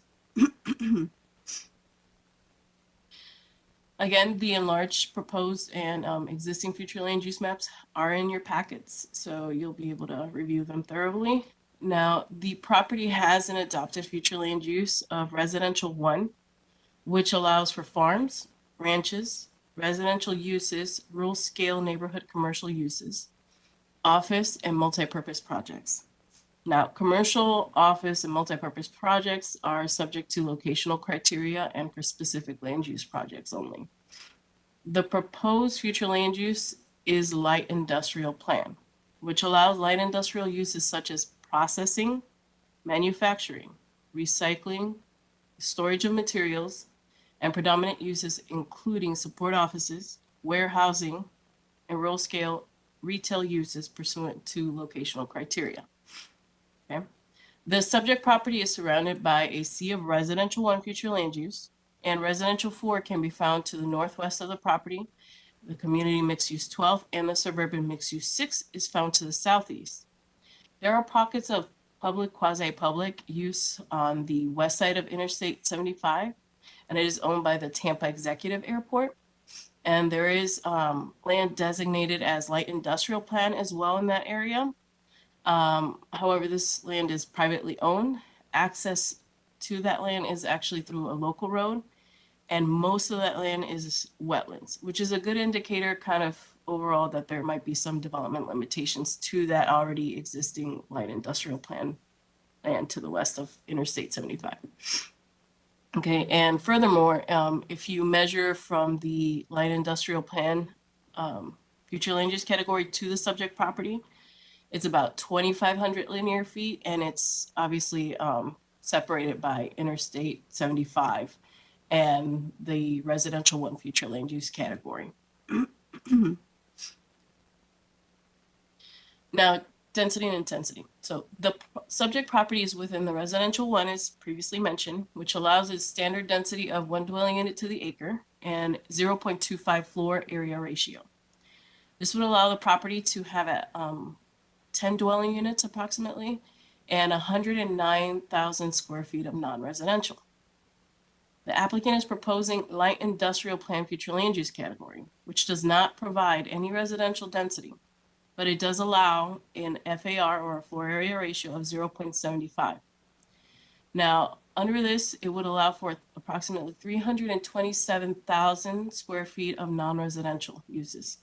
Again, the enlarged, proposed, and existing future land use maps are in your packets, so you'll be able to review them thoroughly. Now, the property has an adopted future land use of residential 1, which allows for farms, ranches, residential uses, rural scale neighborhood commercial uses, office, and multipurpose projects. Now, commercial, office, and multipurpose projects are subject to locational criteria and for specific land use projects only. The proposed future land use is light industrial plan, which allows light industrial uses such as processing, manufacturing, recycling, storage of materials, and predominant uses including support offices, warehousing, and rural scale retail uses pursuant to locational criteria. Okay. The subject property is surrounded by a sea of residential 1 future land use, and residential 4 can be found to the northwest of the property. The community mixed use 12 and the suburban mixed use 6 is found to the southeast. There are pockets of public, quasi-public use on the west side of Interstate 75, and it is owned by the Tampa Executive Airport. And there is land designated as light industrial plan as well in that area. However, this land is privately owned. Access to that land is actually through a local road, and most of that land is wetlands, which is a good indicator kind of overall that there might be some development limitations to that already existing light industrial plan land to the west of Interstate 75. Okay, and furthermore, if you measure from the light industrial plan future land use category to the subject property, it's about 2,500 linear feet, and it's obviously separated by Interstate 75 and the residential 1 future land use category. Now, density and intensity. So the subject property is within the residential 1, as previously mentioned, which allows its standard density of 1 dwelling unit to the acre and 0.25 floor area ratio. This would allow the property to have a 10 dwelling units approximately, and 109,000 square feet of non-residential. The applicant is proposing light industrial plan future land use category, which does not provide any residential density, but it does allow an FAR or a floor area ratio of 0.75. Now, under this, it would allow for approximately 327,000 square feet of non-residential uses.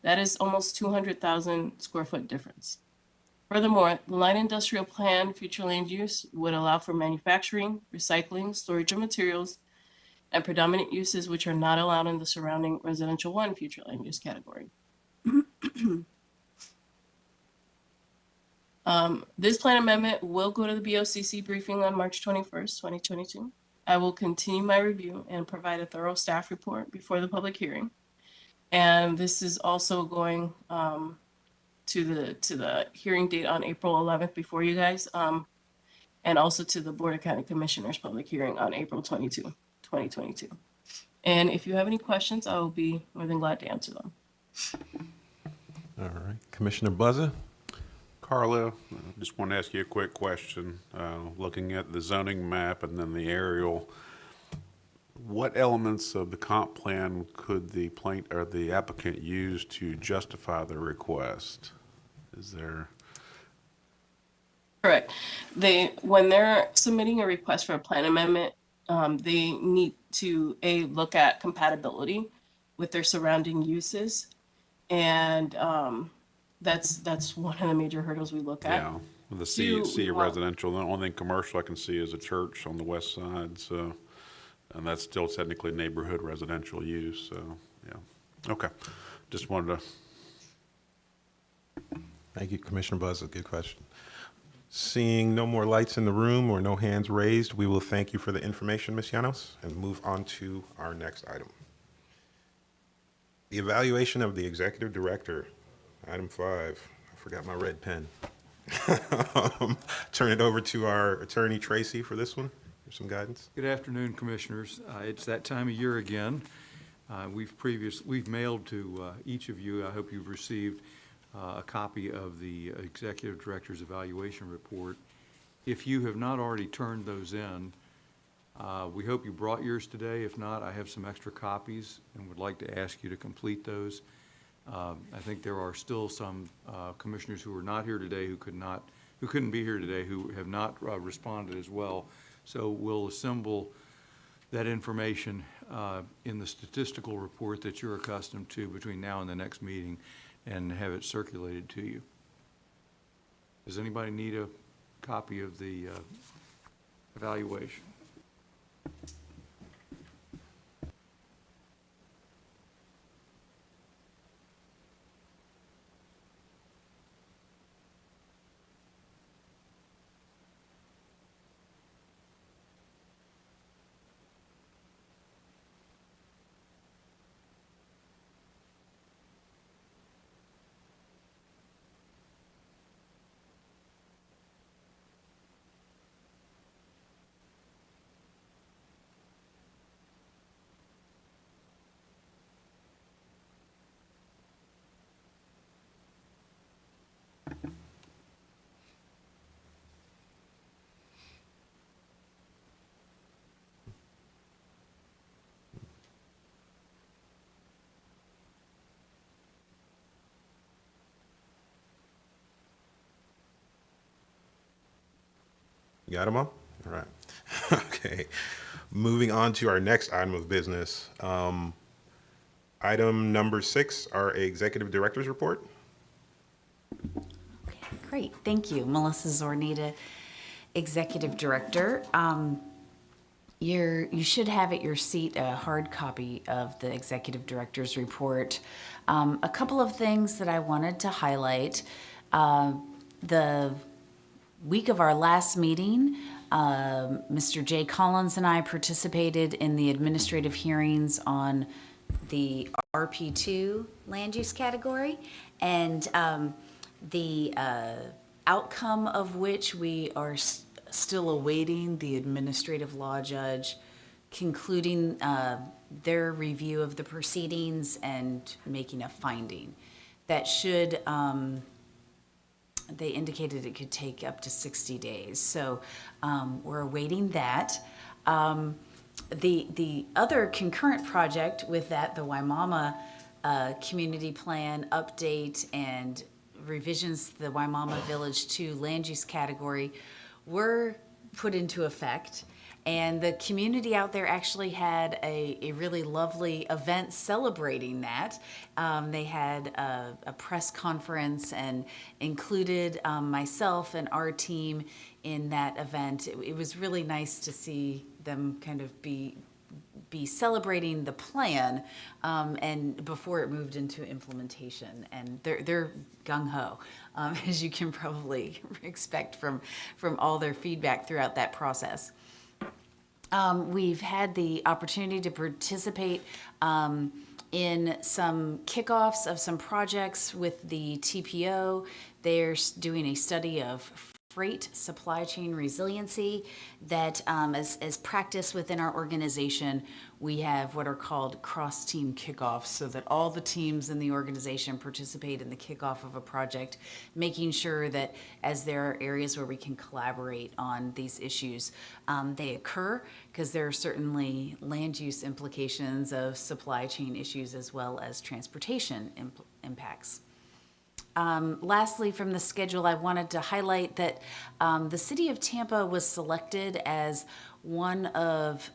That is almost 200,000 square foot difference. Furthermore, the light industrial plan future land use would allow for manufacturing, recycling, storage of materials, and predominant uses which are not allowed in the surrounding residential 1 future land use category. This plan amendment will go to the BOCC briefing on March 21st, 2022. I will continue my review and provide a thorough staff report before the public hearing. And this is also going to the hearing date on April 11th before you guys, and also to the Board of County Commissioners public hearing on April 22, 2022. And if you have any questions, I will be more than glad to answer them. All right, Commissioner Buzza. Carla, I just want to ask you a quick question. Looking at the zoning map and then the aerial, what elements of the comp plan could the applicant use to justify the request? Is there? Correct. When they're submitting a request for a plan amendment, they need to look at compatibility with their surrounding uses, and that's one of the major hurdles we look at. Yeah, the C residential. The only thing commercial I can see is a church on the west side. So, and that's still technically neighborhood residential use. So, yeah. Okay. Just wanted to. Thank you, Commissioner Buzza. Good question. Seeing no more lights in the room or no hands raised, we will thank you for the information, Ms. Llanos, and move on to our next item. The evaluation of the executive director. Item 5. I forgot my red pen. Turn it over to our attorney, Tracy, for this one, for some guidance. Good afternoon, Commissioners. It's that time of year again. We've mailed to each of you, I hope you've received a copy of the Executive Director's Evaluation Report. If you have not already turned those in, we hope you brought yours today. If not, I have some extra copies and would like to ask you to complete those. I think there are still some commissioners who are not here today who couldn't be here today, who have not responded as well. So we'll assemble that information in the statistical report that you're accustomed to between now and the next meeting and have it circulated to you. Does anybody need a copy of the evaluation? You got them all? All right. Okay. Moving on to our next item of business. Item number 6, our executive director's report. Okay, great. Thank you. Melissa Zornita, executive director. You should have at your seat a hard copy of the executive director's report. A couple of things that I wanted to highlight. The week of our last meeting, Mr. Jay Collins and I participated in the administrative hearings on the RP2 land use category, and the outcome of which we are still awaiting the administrative law judge concluding their review of the proceedings and making a finding. That should, they indicated it could take up to 60 days. So we're awaiting that. The other concurrent project with that, the Waimama community plan update and revisions to the Waimama Village 2 land use category were put into effect. And the community out there actually had a really lovely event celebrating that. They had a press conference and included myself and our team in that event. It was really nice to see them kind of be celebrating the plan and before it moved into implementation. And they're gung-ho, as you can probably expect from all their feedback throughout that process. We've had the opportunity to participate in some kickoffs of some projects with the TPO. They're doing a study of freight supply chain resiliency that as practice within our organization, we have what are called cross-team kickoffs, so that all the teams in the organization participate in the kickoff of a project, making sure that as there are areas where we can collaborate on these issues, they occur, because there are certainly land use implications of supply chain issues as well as transportation impacts. Lastly, from the schedule, I wanted to highlight that the City of Tampa was selected as one of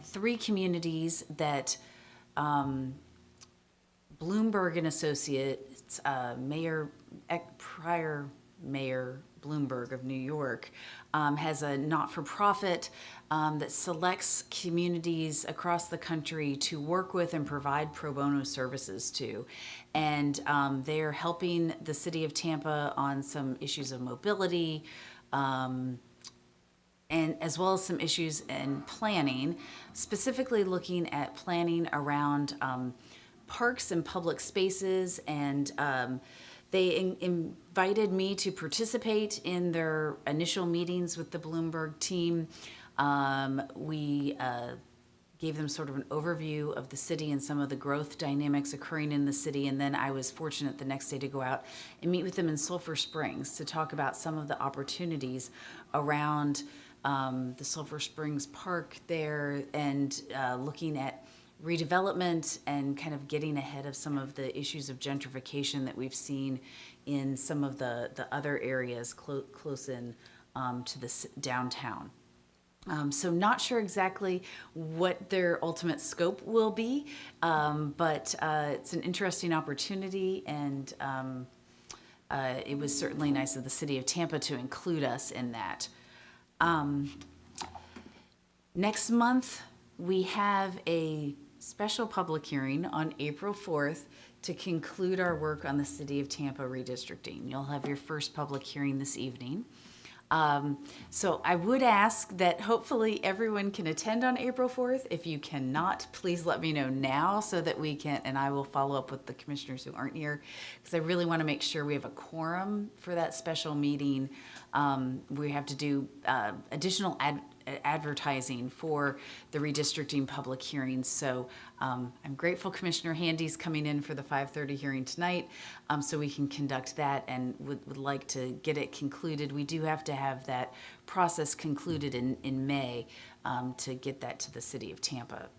3 communities that Bloomberg and Associates, prior Mayor Bloomberg of New York, has a not-for-profit that selects communities across the country to work with and provide pro bono services to. And they're helping the City of Tampa on some issues of mobility, and as well as some issues in planning, specifically looking at planning around parks and public spaces. And they invited me to participate in their initial meetings with the Bloomberg team. We gave them sort of an overview of the city and some of the growth dynamics occurring in the city. And then I was fortunate the next day to go out and meet with them in Sulphur Springs to talk about some of the opportunities around the Sulphur Springs Park there, and looking at redevelopment and kind of getting ahead of some of the issues of gentrification that we've seen in some of the other areas close in to the downtown. So not sure exactly what their ultimate scope will be, but it's an interesting opportunity, and it was certainly nice of the city of Tampa to include us in that. Next month, we have a special public hearing on April 4th to conclude our work on the City of Tampa redistricting. You'll have your first public hearing this evening. So I would ask that hopefully everyone can attend on April 4th. If you cannot, please let me know now so that we can, and I will follow up with the commissioners who aren't here, because I really want to make sure we have a quorum for that special meeting. We have to do additional advertising for the redistricting public hearings. So I'm grateful Commissioner Handy's coming in for the 5:30 hearing tonight, so we can conduct that, and would like to get it concluded. We do have to have that process concluded in May to get that to the City of Tampa.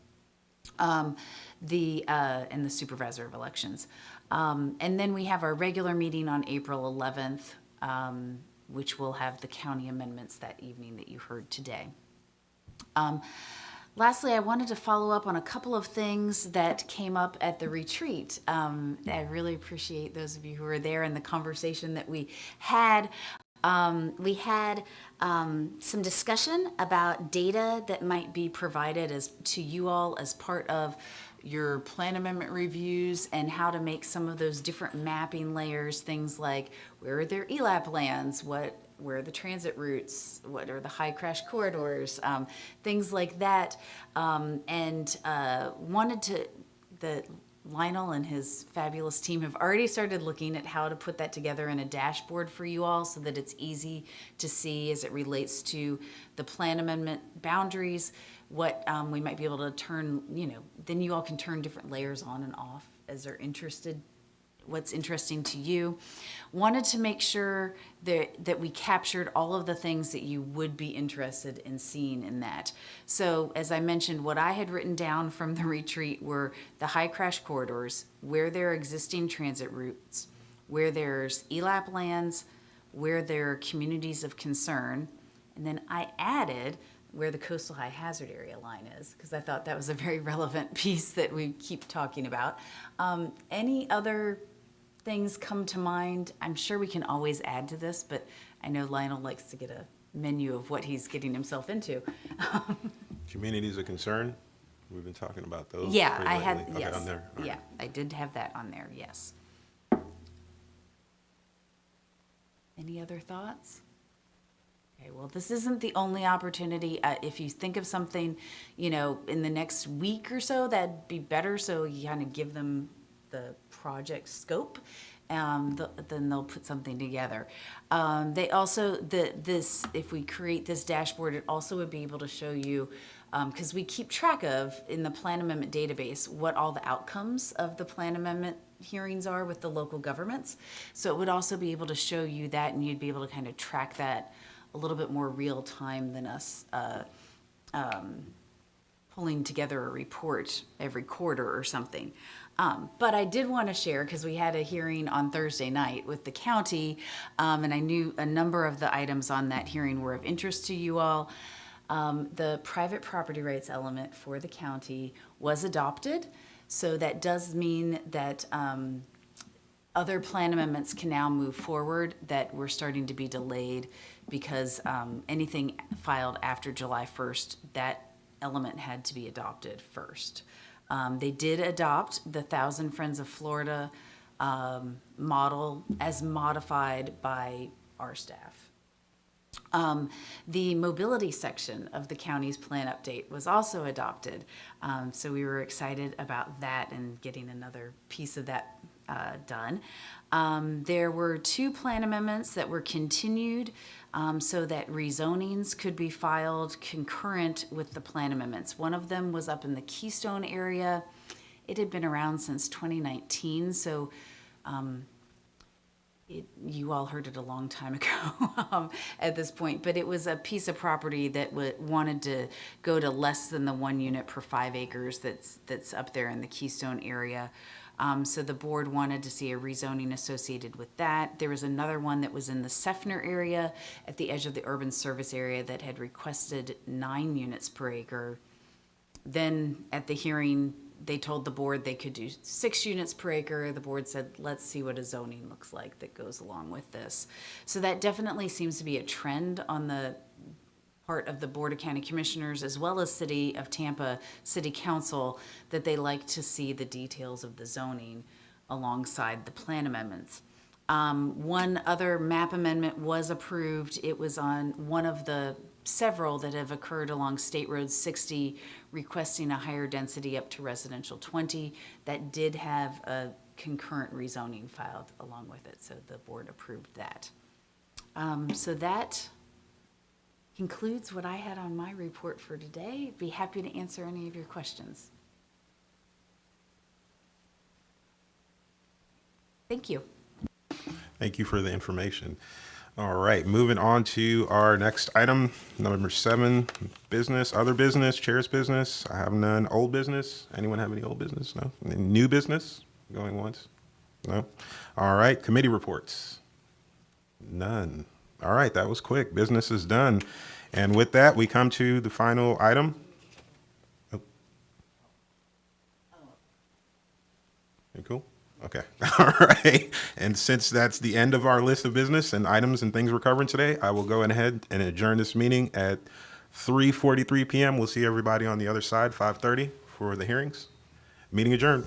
And the Supervisor of Elections. And then we have our regular meeting on April 11th, which will have the county amendments that evening that you heard today. Lastly, I wanted to follow up on a couple of things that came up at the retreat. I really appreciate those of you who were there and the conversation that we had. We had some discussion about data that might be provided to you all as part of your plan amendment reviews, and how to make some of those different mapping layers, things like where are their ELAP lands, where are the transit routes, what are the high crash corridors, things like that. Lionel and his fabulous team have already started looking at how to put that together in a dashboard for you all so that it's easy to see as it relates to the plan amendment boundaries, what we might be able to turn, then you all can turn different layers on and off as they're interested, what's interesting to you. Wanted to make sure that we captured all of the things that you would be interested in seeing in that. So as I mentioned, what I had written down from the retreat were the high crash corridors, where there are existing transit routes, where there's ELAP lands, where there are communities of concern, and then I added where the coastal high hazard area line is, because I thought that was a very relevant piece that we keep talking about. Any other things come to mind? I'm sure we can always add to this, but I know Lionel likes to get a menu of what he's getting himself into. Communities of concern, we've been talking about those. Yeah, pretty I lately. had, Okay, yes. on there. All Yeah, right. I did have that on there, yes. Any other thoughts? Okay, well, this isn't the only opportunity. If you think of something, in the next week or so, that'd be better, so you kind of give them the project scope, then they'll put something together. They also, if we create this dashboard, it also would be able to show you, because we keep track of, in the plan amendment database, what all the outcomes of the plan amendment hearings are with the local governments. So it would also be able to show you that, and you'd be able to kind of track that a little bit more real time than us pulling together a report every quarter or something. But I did want to share, because we had a hearing on Thursday night with the county, and I knew a number of the items on that hearing were of interest to you all. The private property rights element for the county was adopted, so that does mean that other plan amendments can now move forward that were starting to be delayed because anything filed after July 1st, that element had to be adopted first. They did adopt the 1,000 Friends of Florida model as modified by our staff. The mobility section of the county's plan update was also adopted. So we were excited about that and getting another piece of that done. There were 2 plan amendments that were continued so that rezonings could be filed concurrent with the plan amendments. One of them was up in the Keystone area. It had been around since 2019, so you all heard it a long time ago at this point, but it was a piece of property that wanted to go to less than the 1 unit per 5 acres that's up there in the Keystone area. So the board wanted to see a rezoning associated with that. There was another one that was in the Seffner area at the edge of the urban service area that had requested 9 units per acre. Then at the hearing, they told the board they could do 6 units per acre. The board said, let's see what a zoning looks like that goes along with this. So that definitely seems to be a trend on the part of the Board of County Commissioners, as well as City of Tampa City Council, that they like to see the details of the zoning alongside the plan amendments. One other map amendment was approved. It was on one of the several that have occurred along State Road 60, requesting a higher density up to residential 20. That did have a concurrent rezoning filed along with it, so the board approved that. So that concludes what I had on my report for today. Be happy to answer any of your questions. Thank you. Thank you for the information. All right, moving on to our next item, number 7, business, other business, chair's business. I have none. Old business. Anyone have any old business? No. Any new business? Going once? No. All right, committee reports. None. All right, that was quick. Business is done. And with that, we come to the final item. Oh. You cool? Okay. All right. And since that's the end of our list of business and items and things we're covering today, I will go ahead and adjourn this meeting at 3:43 p.m. We'll see everybody on the other side, 5:30 for the hearings. Meeting adjourned.